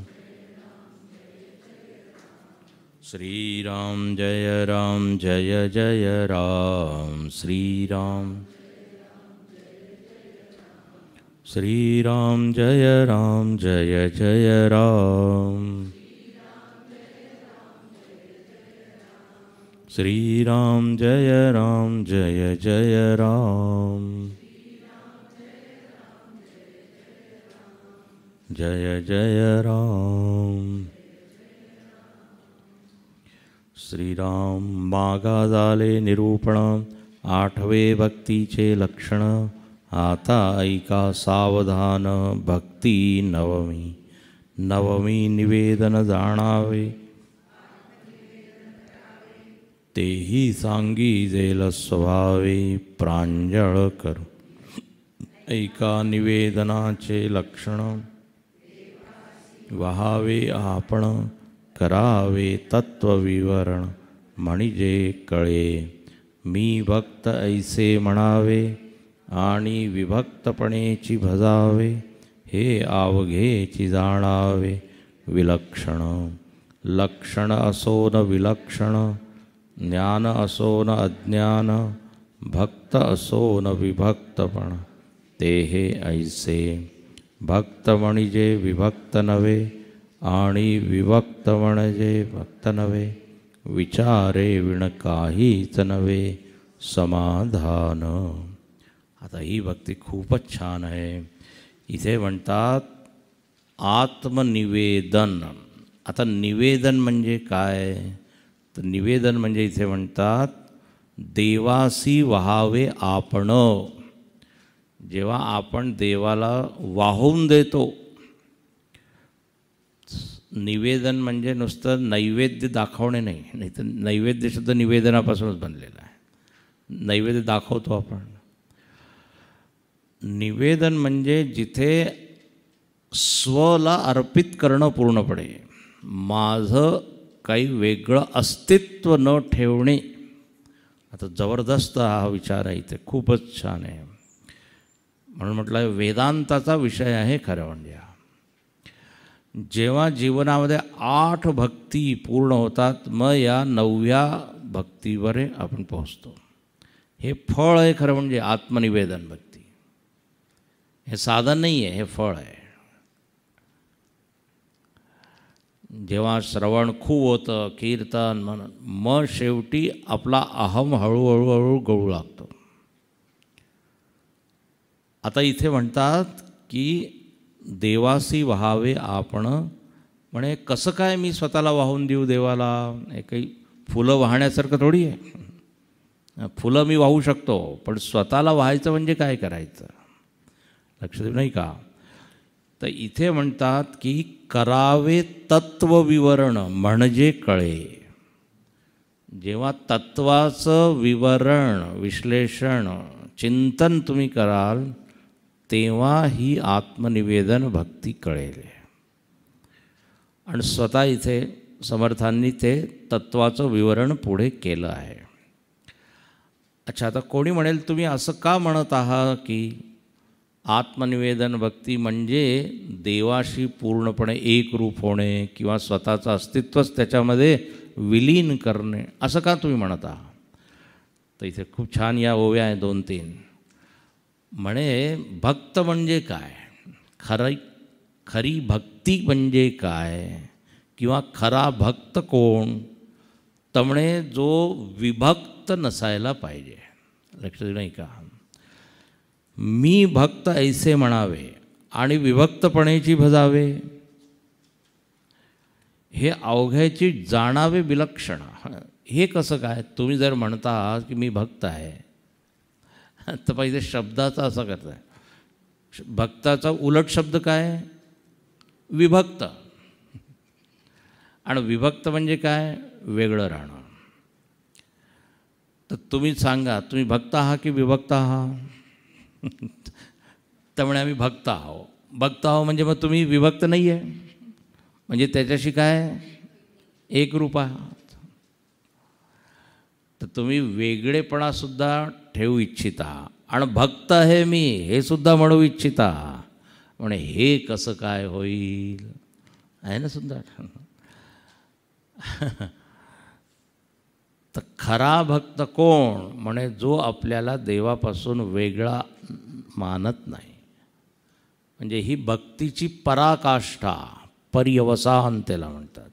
श्रीराम जय राम जय जय राम, श्रीराम श्रीराम जय राम जय जय राम, श्रीराम जय राम जय जय राम, जय जय राम. श्रीराम मागा झाले निरूपण, 8वे भक्तीचे लक्षण. आता ऐका सावधान, भक्ती नवमी. नवमी निवेदन जाणावे, तेही सांगी जेल स्वभावे. प्रांजळ करू ऐका निवेदनाचे लक्षण, वहावे आपण करावे तत्वविवरण. म्हणजे कळे मी भक्त ऐसे म्हणावे, आणि विभक्तपणेची भजावे. हे आवघेची जाणावे विलक्षण. लक्षण असो न विलक्षण, ज्ञान असो न अज्ञान. भक्त असो न विभक्तपण, ते हे ऐसे. भक्त म्हणजे विभक्त नव्हे, आणि विभक्त म्हणजे भक्त नव्हे. विचारे विण काहीच नव्हे, समाधान. आता ही भक्ती खूपच छान आहे. इथे म्हणतात आत्मनिवेदन. आता निवेदन म्हणजे काय, तर निवेदन म्हणजे इथे म्हणतात देवासी वहावे आपण. जेव्हा आपण देवाला वाहून देतो, निवेदन म्हणजे नुसतं नैवेद्य दाखवणे नाही, नाही तर नैवेद्य सुद्धा निवेदनापासूनच बनलेला आहे. नैवेद्य दाखवतो आपण. निवेदन म्हणजे जिथे स्वला अर्पित करणं पूर्णपणे, माझं काही वेगळं अस्तित्व न ठेवणे. आता जबरदस्त हा विचार आहे इथे, खूपच छान आहे. म्हणून म्हटलं वेदांताचा विषय आहे खरं म्हणजे. जेव्हा जीवनामध्ये 8 भक्ती पूर्ण होतात मग या 9व्या भक्तीवर आपण पोहोचतो. हे फळ आहे खरं म्हणजे आत्मनिवेदन भक्ती. हे साधन नाही आहे, हे फळ आहे. जेव्हा श्रवण खूप होतं, कीर्तन म्हणून, मग शेवटी आपला अहम हळूहळू गळू लागतो. आता इथे म्हणतात की देवासी व्हावे आपण. म्हणे कसं काय मी स्वतःला वाहून देऊ देवाला? हे काही फुलं वाहण्यासारखं थोडी आहे. फुलं मी वाहू शकतो, पण स्वतःला वाहायचं म्हणजे काय करायचं? लक्ष देऊ नाही का? तर इथे म्हणतात की करावे तत्वविवरण म्हणजे कळे. जेव्हा तत्वाचं विवरण, विश्लेषण, चिंतन तुम्ही कराल तेव्हा ही आत्मनिवेदन भक्ती कळेल. आणि स्वतः इथे समर्थांनी ते तत्वाचं विवरण पुढे केलं आहे. अच्छा, आता कोणी म्हणेल तुम्ही असं का म्हणत आहात की आत्मनिवेदन भक्ती म्हणजे देवाशी पूर्णपणे एकरूप होणे किंवा स्वतःचं अस्तित्वच त्याच्यामध्ये विलीन करणे, असं का तुम्ही म्हणत आहात? तर इथे खूप छान या ओव्या आहे 2-3. म्हणे भक्त म्हणजे काय, खरी भक्ती म्हणजे काय, किंवा खरा भक्त कोण? तर म्हणे जो विभक्त नसायला पाहिजे. लक्ष देऊ नाही का? मी भक्त ऐसे म्हणावे आणि विभक्तपणेची भजावे, हे अवघ्याची जाणावे विलक्षण. हे कसं काय? तुम्ही जर म्हणता की मी भक्त आहे तर पाहिजे शब्दाचा असा करताय. भक्ताचा उलट शब्द काय? विभक्त. आणि विभक्त म्हणजे काय? वेगळं राहणं. तर तुम्ही सांगा, तुम्ही भक्त आहात की विभक्त आहात? त्यामुळे आम्ही भक्त आहो. भक्त आहो म्हणजे मग तुम्ही विभक्त नाही आहे, म्हणजे त्याच्याशी काय एकरूप आहात. तर तुम्ही वेगळेपणासुद्धा ठेवू इच्छिता आणि भक्त आहे मी हे सुद्धा म्हणू इच्छिता. म्हणे हे कसं काय होईल? आहे ना सुंदर. तर खरा भक्त कोण? म्हणे जो आपल्याला देवापासून वेगळा मानत नाही. म्हणजे ही भक्तीची पराकाष्ठा, पर्यवसान त्याला म्हणतात.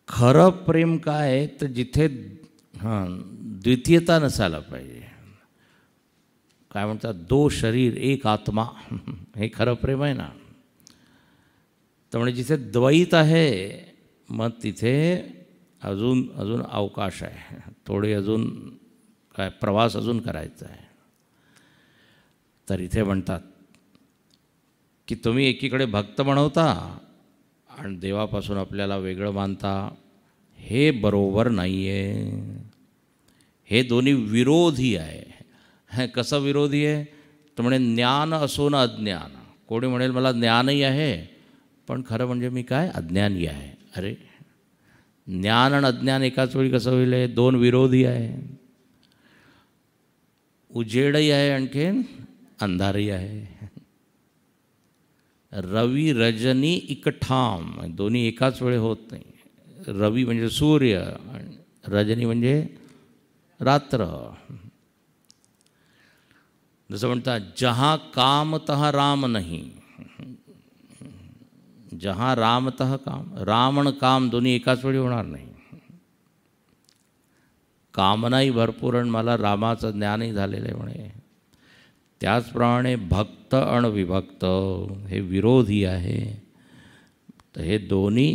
खरं प्रेम काय? तर जिथे द्वितीयता नसायला पाहिजे. काय म्हणतात? 2 शरीर 1 आत्मा, हे खरं प्रेम आहे ना. तर म्हणजे जिथे द्वैत आहे मग तिथे अजून अवकाश आहे, थोडे अजून काय प्रवास अजून करायचा आहे. तर इथे म्हणतात की तुम्ही एकीकडे भक्त म्हणवता आणि देवापासून आपल्याला वेगळं मानता, हे बरोबर नाही आहे. हे दोन्ही विरोधी आहे. कसं विरोधी आहे? तर म्हणे ज्ञान असून अज्ञान. कोणी म्हणेल मला ज्ञानही आहे पण खरं म्हणजे मी काय अज्ञानी आहे. अरे ज्ञान आणि अज्ञान एकाच वेळी कसं होईल? 2 विरोधी आहे. उजेडही आहे आणखीन अंधारही आहे. रवी रजनी इकठाम, दोन्ही एकाच वेळी होत नाही. रवी म्हणजे सूर्य, रजनी म्हणजे रात्र. जसं म्हणतात जहाँ काम तहाँ राम नहीं, जहाँ राम तह काम. राम आणि काम दोन्ही एकाच वेळी होणार नाही. कामनाही भरपूर आणि मला रामाचं ज्ञानही झालेलं आहे म्हणे. त्याचप्रमाणे भक्त आणि विभक्त हे विरोधी आहे. तर हे दोन्ही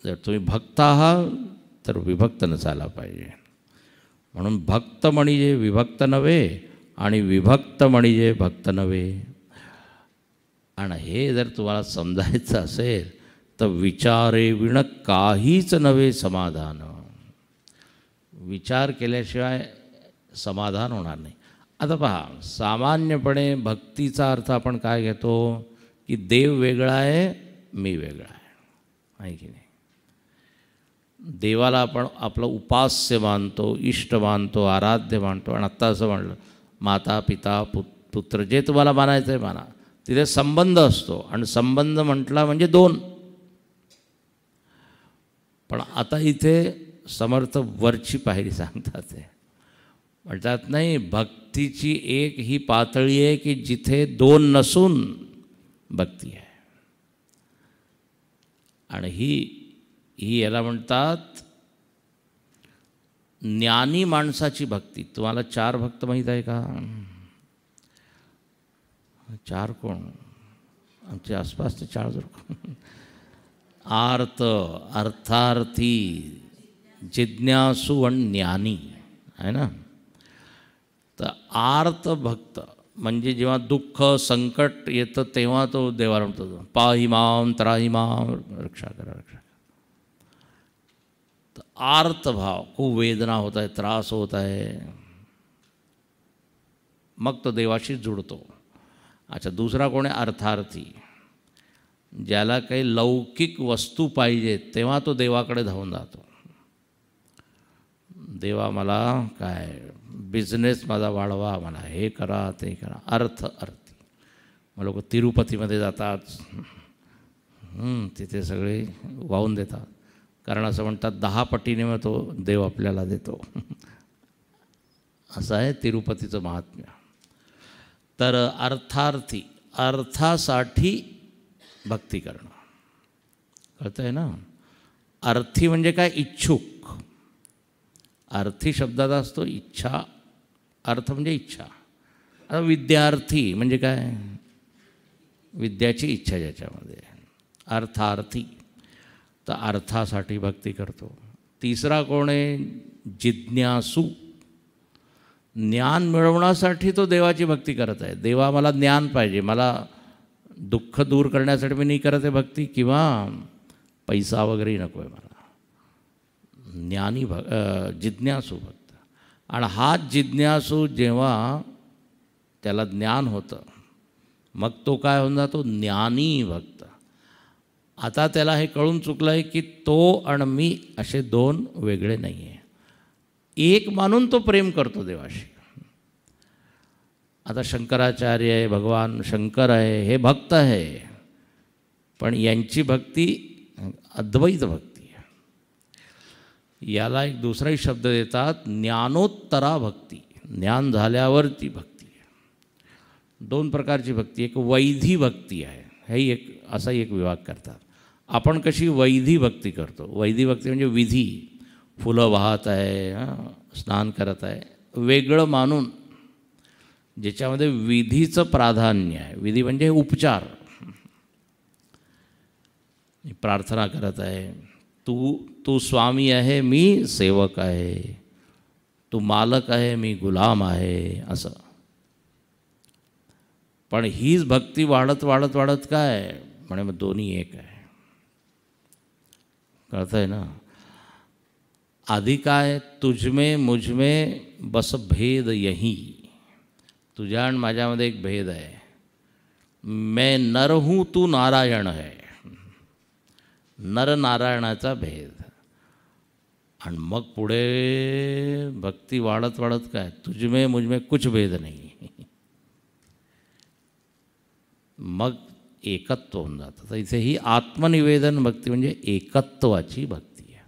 जर तुम्ही भक्त आहात तर विभक्त नसायला पाहिजे. म्हणून भक्त म्हणजे विभक्त नव्हे आणि विभक्त म्हणजे भक्त नव्हे. आणि हे जर तुम्हाला समजायचं असेल तर विचारे विण काहीच नव्हे समाधान. विचार केल्याशिवाय समाधान होणार नाही. आता पहा, सामान्यपणे भक्तीचा अर्थ आपण काय घेतो की देव वेगळा आहे, मी वेगळा आहे की नाही. देवाला आपण आपलं उपास्य मानतो, इष्ट मानतो, आराध्य मानतो. आणि आत्ता असं म्हणलं माता पिता पुत्र जे तुम्हाला मानायचं आहे माना. तिथे संबंध असतो आणि संबंध म्हटला म्हणजे दोन. पण आता इथे समर्थ वरची पायरी सांगतात ते म्हणतात नाही, भक्तीची एक ही पातळी आहे की जिथे दोन नसून भक्ती आहे. आणि ही याला म्हणतात ज्ञानी माणसाची भक्ती. तुम्हाला 4 भक्त माहीत आहे का? 4 कोण? आमच्या आसपासचे 4 जर आर्त, अर्थार्थी, जिज्ञासू आणि ज्ञानी आहे ना. तर आर्त भक्त म्हणजे जेव्हा दुःख संकट येतं तेव्हा तो देवाला म्हणतो पाही माम त्राही माम, रक्षा करा रक्षा. तर आर्त भाव, खूप वेदना होत आहे, त्रास होत आहे, मग तो देवाशी जुडतो. अच्छा, दुसरा कोण आहे? अर्थार्थी. ज्याला काही लौकिक वस्तू पाहिजे तेव्हा तो देवाकडे धावून जातो. देवा मला काय बिझनेस माझा वाढवा, मला हे करा ते करा. अर्थी मग लोक तिरुपतीमध्ये जातात, तिथे सगळे वाहून देतात, कारण असं म्हणतात 10 पटीने मग तो देव आपल्याला देतो. असं आहे तिरुपतीचं महात्म्य. तर अर्थार्थी, अर्थासाठी भक्ती करणं. कळतं आहे ना. अर्थी म्हणजे काय? इच्छुक. अर्थी शब्दाचा असतो इच्छा, अर्थ म्हणजे इच्छा. आता विद्यार्थी म्हणजे काय? विद्याची इच्छा ज्याच्यामध्ये. अर्थार्थी, तर अर्थासाठी भक्ती करतो. तिसरा कोण आहे? जिज्ञासू. ज्ञान मिळवण्यासाठी तो देवाची भक्ती करत आहे. देवा मला ज्ञान पाहिजे, मला दुःख दूर करण्यासाठी मी नाही करत आहे भक्ती, किंवा पैसा वगैरे नको आहे मला. ज्ञानी जिज्ञासू भक्त. आणि हा जिज्ञासू जेव्हा त्याला ज्ञान होतं मग तो काय होऊन जातो? ज्ञानी भक्त. आता त्याला हे कळून चुकलं आहे की तो आणि मी असे 2 वेगळे नाही आहे, एक मानून तो प्रेम करतो देवाशी. आता शंकराचार्य आहे, भगवान शंकर आहे, हे भक्त आहे, पण यांची भक्ती अद्वैत भक्ती. याला एक दुसराही शब्द देतात, ज्ञानोत्तरा भक्ती. ज्ञान झाल्यावरची भक्ती. 2 प्रकारची भक्ती. एक वैधी भक्ती आहे, हे एक असाही एक विभाग करतात. आपण कशी वैधी भक्ती करतो? वैधी भक्ती म्हणजे विधी, फुलं वाहत आहे, स्नान करत आहे, वेगळं मानून, ज्याच्यामध्ये विधीचं प्राधान्य आहे. विधी म्हणजे उपचार. प्रार्थना करत आहे, तू स्वामी आहे, मी सेवक आहे, तू मालक आहे, मी गुलाम आहे, असं. पण हीच भक्ती वाढत वाढत वाढत काय म्हणे मग दोन्ही एक आहे. कळतं आहे ना. आधी काय? तुझमें मुझमें बस भेद यही. तुझ्या आणि माझ्यामध्ये एक भेद आहे. मैं नर हूँ, तू नारायण है. नर नारायणाचा भेद. आणि मग पुढे भक्ती वाढत वाढत काय? तुझमें मुझमें कुछ भेद नाही. मग एकत्व होऊन जातं. तर इथे ही आत्मनिवेदन भक्ती म्हणजे एकत्वाची भक्ती आहे.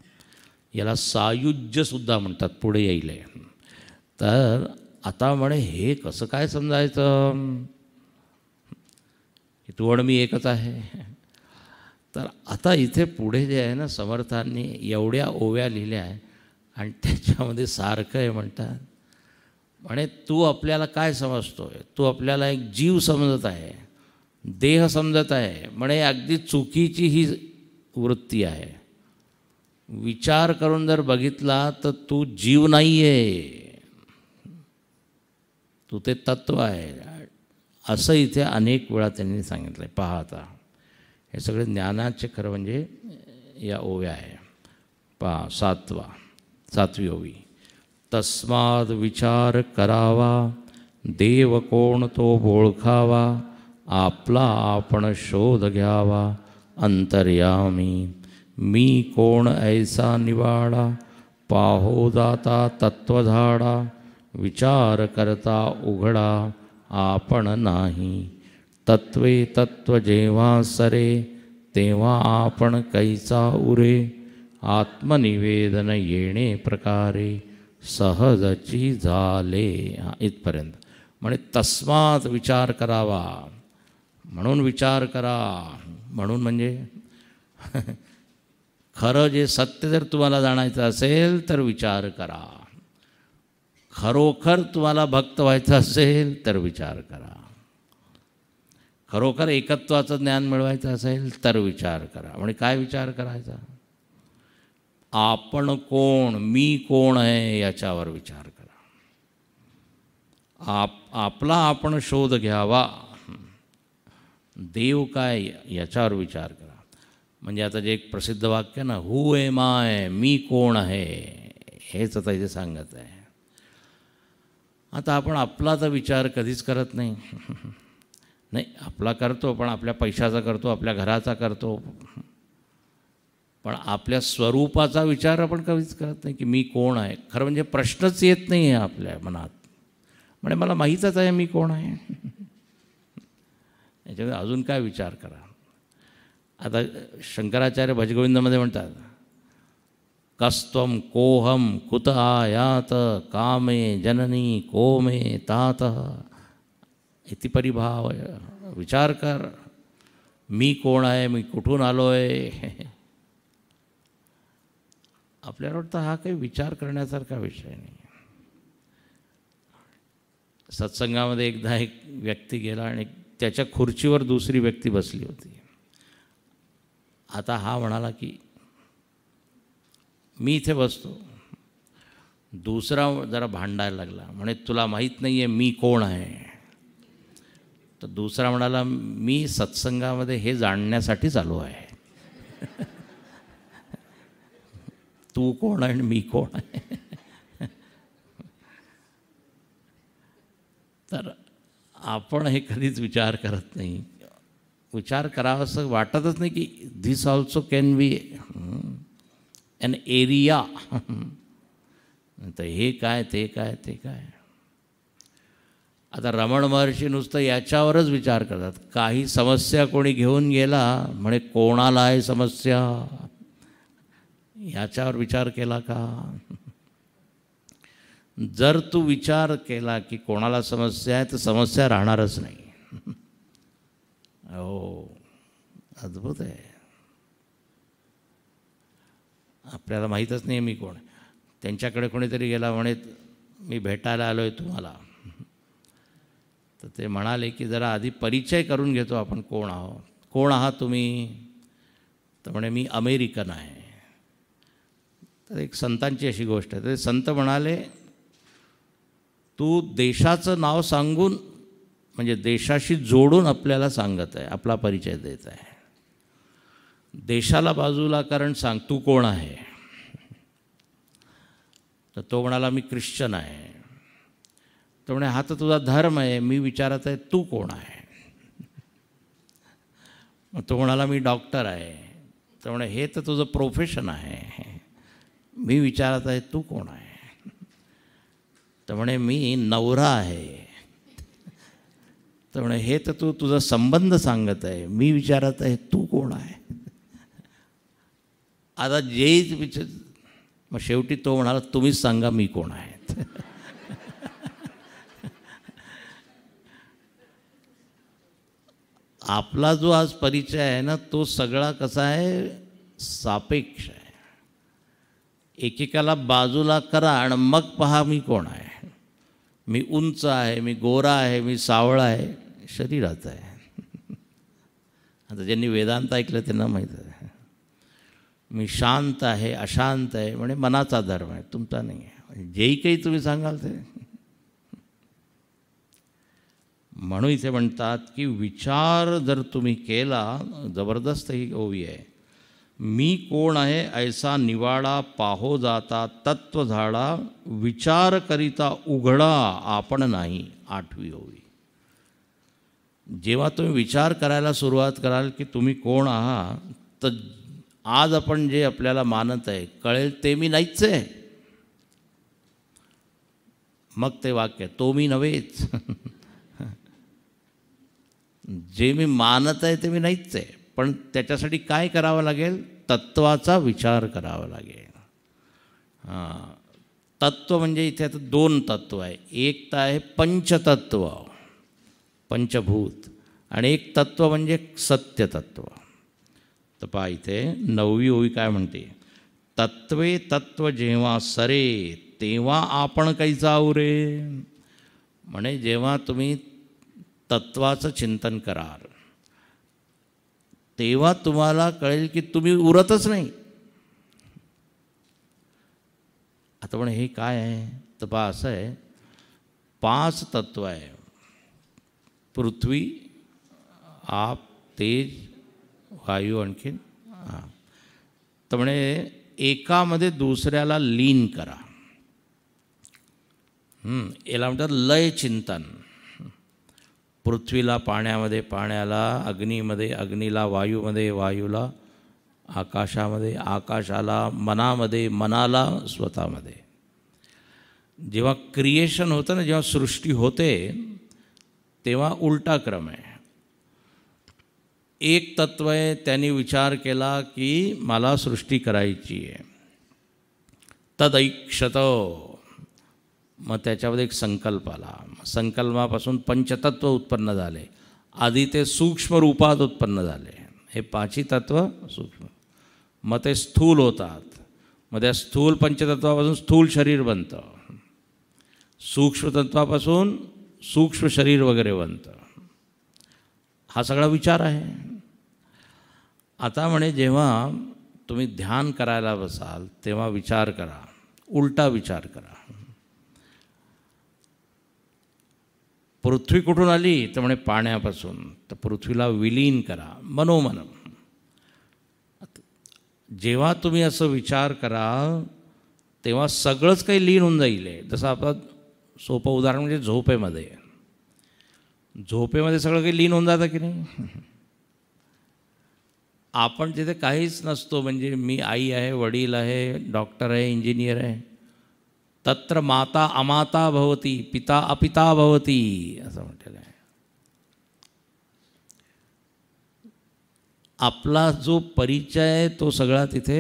याला सायुज्यसुद्धा म्हणतात, पुढे येईल. तर आता म्हणे हे कसं काय समजायचं? तू आणि मी एकच आहे. तर आता इथे पुढे जे आहे ना, समर्थांनी एवढ्या ओव्या लिहिल्या आहे आणि त्याच्यामध्ये सारखं आहे. म्हणतात म्हणे तू आपल्याला काय समजतोय? तू आपल्याला एक जीव समजत आहे, देह समजत आहे. म्हणे अगदी चुकीची ही वृत्ती आहे. विचार करून जर बघितला तर तू जीव नाही आहे, तू ते तत्व आहे. असं इथे अनेक वेळा त्यांनी सांगितलं आहे. पहा आता हे सगळे ज्ञानाचे खरं म्हणजे या ओव्या आहे. पहा 7वी ओवी. तस्माद विचार करावा, देव कोण तो ओळखावा, आपला आपण शोध घ्यावा, अंतर्यामी मी कोण ऐसा निवाडा, पाहो दाता तत्वधाडा, विचार करता उघडा, आपण नाही. तत्वे तत्व जेव्हा सरे तेव्हा आपण कैचा उरे. आत्मनिवेदन येणे प्रकारे सहजची झाले. इथपर्यंत म्हणजे तस्मात विचार करावा, म्हणून विचार करा. म्हणून म्हणजे खरं जे सत्य जर तुम्हाला जाणायचं असेल तर विचार करा. खरोखर तुम्हाला भक्त व्हायचं असेल तर विचार करा. खरोखर एकत्वाचं ज्ञान मिळवायचं असेल तर विचार करा. म्हणजे काय विचार करायचा? आपण कोण, मी कोण आहे याच्यावर विचार करा. आपला आपण शोध घ्यावा. देव काय याच्यावर विचार करा. म्हणजे आता जे एक प्रसिद्ध वाक्य ना, हू एम आय, मी कोण आहे, हेच आता इथे सांगत आहे. आता आपण आपला तर विचार कधीच करत नाही. नाही, आपला करतो, पण आपल्या पैशाचा करतो, आपल्या घराचा करतो, पण आपल्या स्वरूपाचा विचार आपण कधीच करत नाही की मी कोण आहे. खरं म्हणजे प्रश्नच येत नाही आहे आपल्या मनात. म्हणजे मला माहीतच आहे मी कोण आहे. याच्यामध्ये अजून काय विचार करा. आता शंकराचार्य भजगोविंदामध्ये म्हणतात, कस्त्वं कोहम कुत आयात कामे जननी कोमे तात इति परिभाव. विचार कर, मी कोण आहे, मी कुठून आलो आहे. आपल्याला वाटतं हा काही विचार करण्यासारखा विषय नाही. सत्संगामध्ये एकदा एक व्यक्ती गेला आणि त्याच्या खुर्चीवर दुसरी व्यक्ती बसली होती. आता हा म्हणाला की मी इथे बसतो. दुसरा जरा भांडायला लागला, म्हणे तुला माहीत नाही आहे मी कोण आहे. तर दुसरा म्हणाला, मी सत्संगामध्ये हे जाणण्यासाठीच आलो आहे. तू कोण आहे आणि मी कोण आहे. तर आपण हे कधीच विचार करत नाही. विचार करावा असं वाटतच नाही की this also can be an area. तर हे काय, ते काय, ते काय. आता रमण महर्षी नुसतं याच्यावरच विचार करतात. काही समस्या कोणी घेऊन गेला, म्हणे कोणाला आहे समस्या, याच्यावर विचार केला का? जर तू विचार केला की कोणाला समस्या आहे तर समस्या राहणारच नाही. हो, अद्भुत आहे. आपल्याला माहीतच नाही मी कोण. त्यांच्याकडे कोणीतरी गेला, म्हणे मी भेटायला आलो आहे तुम्हाला. तर ते म्हणाले की जरा आधी परिचय करून घेतो आपण कोण आहोत. कोण आहात तुम्ही? तर म्हणे मी अमेरिकन आहे. तर एक संतांची अशी गोष्ट आहे. तर संत म्हणाले, तू देशाचं नाव सांगून म्हणजे देशाशी जोडून आपल्याला सांगत आहे, आपला परिचय देत आहे. देशाला बाजूला कारण सांग तू कोण आहे. तर तो म्हणाला मी ख्रिश्चन आहे. तो म्हणे हा तर तुझा धर्म आहे. मी विचारत आहे तू कोण आहे. मग तो म्हणाला मी डॉक्टर आहे. तर म्हणे हे तर तुझं प्रोफेशन आहे. मी विचारत आहे तू कोण आहे. तर म्हणे मी नवरा आहे. तर म्हणे हे तर तू तुझा संबंध सांगत आहे. मी विचारत आहे तू कोण आहे. आता जे विचार, मग शेवटी तो म्हणाला तुम्हीच सांगा मी कोण आहे. आपला जो आज परिचय आहे ना, तो सगळा कसा आहे, सापेक्ष आहे. एकेकाला बाजूला करा आणि मग पहा मी कोण आहे. मी उंच आहे, मी गोरा आहे, मी सावळा आहे, शरीराचा आहे. आता ज्यांनी वेदांत ऐकलं त्यांना माहीत आहे. मी शांत आहे, अशांत आहे, म्हणजे मनाचा धर्म आहे, तुमचा नाही आहे. जेही काही तुम्ही सांगाल ते. म्हणून इथे म्हणतात की विचार जर तुम्ही केला, जबरदस्त ही ओवी आहे. मी कोण आहे ऐसा निवाडा पाहो जाता तत्व झाडा विचार करिता उघडा आपण नाही. 8वी ओवी. जेव्हा तुम्ही विचार करायला सुरुवात कराल की तुम्ही कोण आहात, तर आज आपण जे आपल्याला मानत आहे कळेल ते मी नाहीच आहे. मग ते वाक्य तो मी नव्हेच. जे मी मानत आहे ते मी नाहीच आहे, पण त्याच्यासाठी काय करावं लागेल? तत्वाचा विचार करावा लागेल. हां, तत्व म्हणजे इथे आता दोन तत्व आहे. एक तर आहे पंचतत्व, पंचभूत, आणि एक तत्व म्हणजे सत्यतत्व. तर पहा इथे 9वी ओवी काय म्हणते? तत्वे तत्व जेव्हा सरे तेव्हा आपण कैचा आवरे. म्हणे जेव्हा तुम्ही तत्वाचं चिंतन कराल तेव्हा तुम्हाला कळेल की तुम्ही उरतच नाही. आता पण हे काय आहे? तर पहा असं आहे, 5 तत्व आहे. पृथ्वी, आप, तेज, वायू, आणखीन हां. तर म्हणे एकामध्ये दुसऱ्याला लीन करा. याला म्हणतात लय चिंतन. पृथ्वीला पाण्यामध्ये, पाण्याला अग्नीमध्ये, अग्नीला वायूमध्ये, वायूला आकाशामध्ये, आकाशाला मनामध्ये, मनाला स्वतःमध्ये. जेव्हा क्रिएशन होतं ना, जेव्हा सृष्टी होते तेव्हा उलटा क्रम आहे. एक तत्व आहे, त्यांनी विचार केला की मला सृष्टी करायची आहे, तदैक्षत. मग त्याच्यामध्ये एक संकल्प आला. संकल्पापासून पंचतत्व उत्पन्न झाले. आधी ते सूक्ष्म रूपात उत्पन्न झाले. हे 5ही तत्व सूक्ष्म, मग ते स्थूल होतात. मग त्या स्थूल पंचतत्वापासून स्थूल शरीर बनतं, सूक्ष्म तत्वापासून सूक्ष्म शरीर वगैरे बनतं. हा सगळा विचार आहे. आता म्हणे जेव्हा तुम्ही ध्यान करायला बसाल तेव्हा विचार करा, उलटा विचार करा. पृथ्वी कुठून आली? तर म्हणे पाण्यापासून. तर पृथ्वीला विलीन करा मनोमन. जेव्हा तुम्ही असं विचार कराल तेव्हा सगळंच काही लीन होऊन जाईल. जसं आपण सोपं उदाहरण म्हणजे झोपेमध्ये. झोपेमध्ये सगळं काही लीन होऊन जातं की नाही? आपण तिथे काहीच नसतो. म्हणजे मी आई आहे, वडील आहे, डॉक्टर आहे, इंजिनियर आहे. तत्र माता अमाता भवती, पिता अपिता भवती, असं म्हटलेलं आहे. आपला जो परिचय आहे तो सगळा तिथे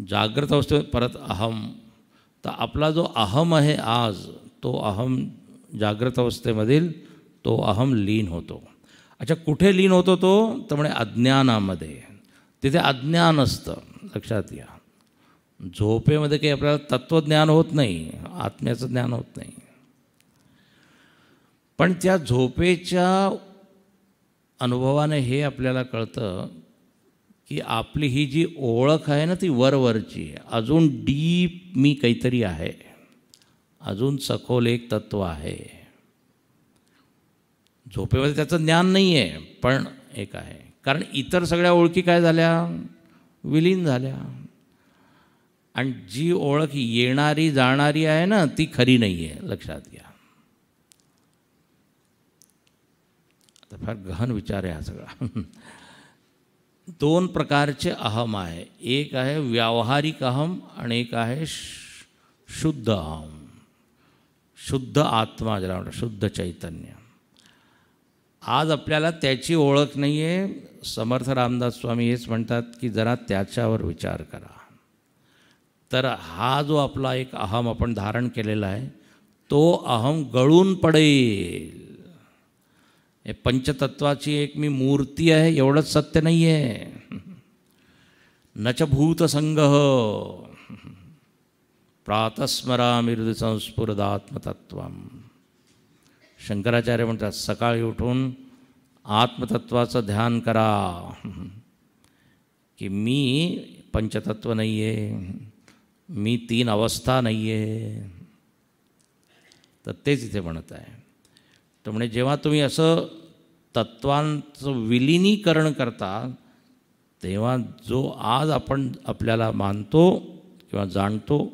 जागृत अवस्थेत. परत अहम. तर आपला जो अहम आहे आज, तो अहम जागृत अवस्थेमधील तो अहम लीन होतो. अच्छा, कुठे लीन होतो तो? तर म्हणे अज्ञानामध्ये. तिथे अज्ञान असतं, लक्षात घ्या. झोपेमध्ये काही आपल्याला तत्त्वज्ञान होत नाही, आत्म्याचं ज्ञान होत नाही. पण त्या झोपेच्या अनुभवाने हे आपल्याला कळतं की आपली ही जी ओळख आहे ना ती वरवरची आहे. अजून डीप मी काहीतरी आहे, अजून सखोल एक तत्व आहे. झोपेमध्ये त्याचं ज्ञान नाही आहे, पण एक आहे. कारण इतर सगळ्या ओळखी काय झाल्या? विलीन झाल्या. आणि जी ओळख येणारी जाणारी आहे ना ती खरी नाही आहे, लक्षात घ्या. आता फार गहन विचार आहे हा सगळा. 2 प्रकारचे अहम आहे. एक आहे व्यावहारिक अहम आणि एक आहे शुद्ध अहम. शुद्ध आत्मा ज्याला म्हणतात, शुद्ध चैतन्य. आज आपल्याला त्याची ओळख नाही आहे. समर्थ रामदास स्वामी हेच म्हणतात की जरा त्याच्यावर विचार करा. तर हा जो आपला एक अहम आपण धारण केलेला आहे तो अहम गळून पडेल. हे पंचतत्वाची एक मी मूर्ती आहे एवढंच सत्य नाही आहे. नच भूतसंगः प्रातस्मरामि हृदि संस्फुरदात्मतत्वम. शंकराचार्य म्हणतात सकाळी उठून आत्मतत्वाचं ध्यान करा की मी पंचतत्व नाही आहे, मी 3 अवस्था नाही आहे. तर तेच इथे म्हणत आहे. तर म्हणजे जेव्हा तुम्ही असं तत्वांचं विलिनीकरण करता तेव्हा जो आज आपण आपल्याला मानतो किंवा जाणतो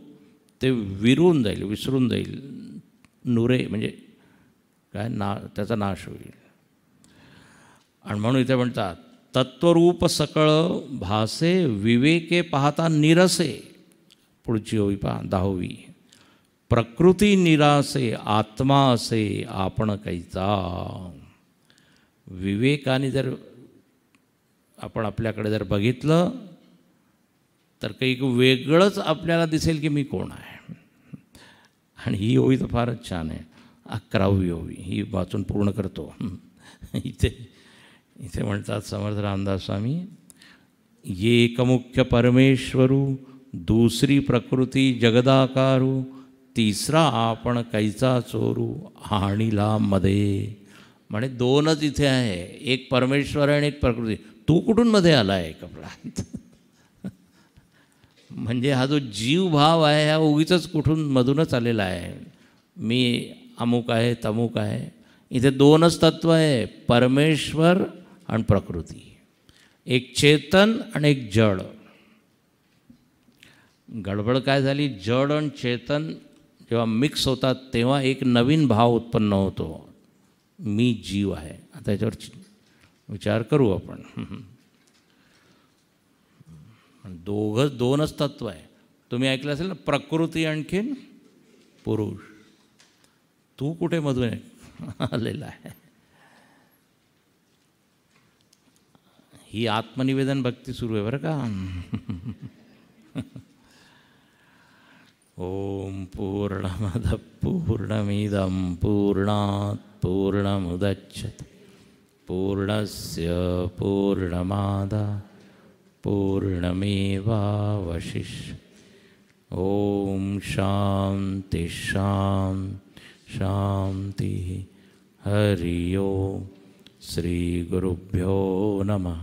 ते विरून जाईल, विसरून जाईल. नुरे म्हणजे काय त्याचा नाश होईल. आणि म्हणून इथे म्हणतात तत्वरूप सकळ भासे विवेके पाहता निरसे. पुढची होई पहा 10वी. प्रकृती निरासे आत्मा असे आपण कैचा. विवेकाने जर आपण आपल्याकडे जर बघितलं तर काही वेगळंच आपल्याला दिसेल की मी कोण आहे. आणि ही ओवी तर फारच छान आहे, 11वी ओवी, ही वाचून पूर्ण करतो. इथे म्हणतात समर्थ रामदास स्वामी, एकमुख्य परमेश्वरू, दुसरी प्रकृती जगदाकारू, तिसरा आपण कैचा चोरू आणिला मध्ये. म्हणे दोनच इथे आहे, एक परमेश्वर आहे आणि एक प्रकृती. तू कुठून मध्ये आला आहे कपडात? म्हणजे हा जो जीव भाव आहे ह्या उगीचंच कुठून मधूनच आलेला आहे. मी अमुक आहे तमुक आहे. इथे दोनच तत्व आहे, परमेश्वर आणि प्रकृती. एक चेतन आणि एक जड. गडबड काय झाली, जड आणि चेतन जेव्हा मिक्स होतात तेव्हा एक नवीन भाव उत्पन्न होतो, मी जीव आहे. आता याच्यावर विचार करू आपण. दोनच तत्व आहे. तुम्ही ऐकलं असेल ना, प्रकृती आणखीन पुरुष. तू कुठे मधून आलेला आहे? ही आत्मनिवेदन भक्ती सुरू आहे बरं का. ओम पूर्णमद पूर्णमिदं पूर्णात् पूर्णमुदच्यते पूर्णस्य पूर्णमादाय पूर्णमेवावशिष्यते. ओम शांति शांति शांति. हरि ओम. श्री गुरुभ्यो नमः.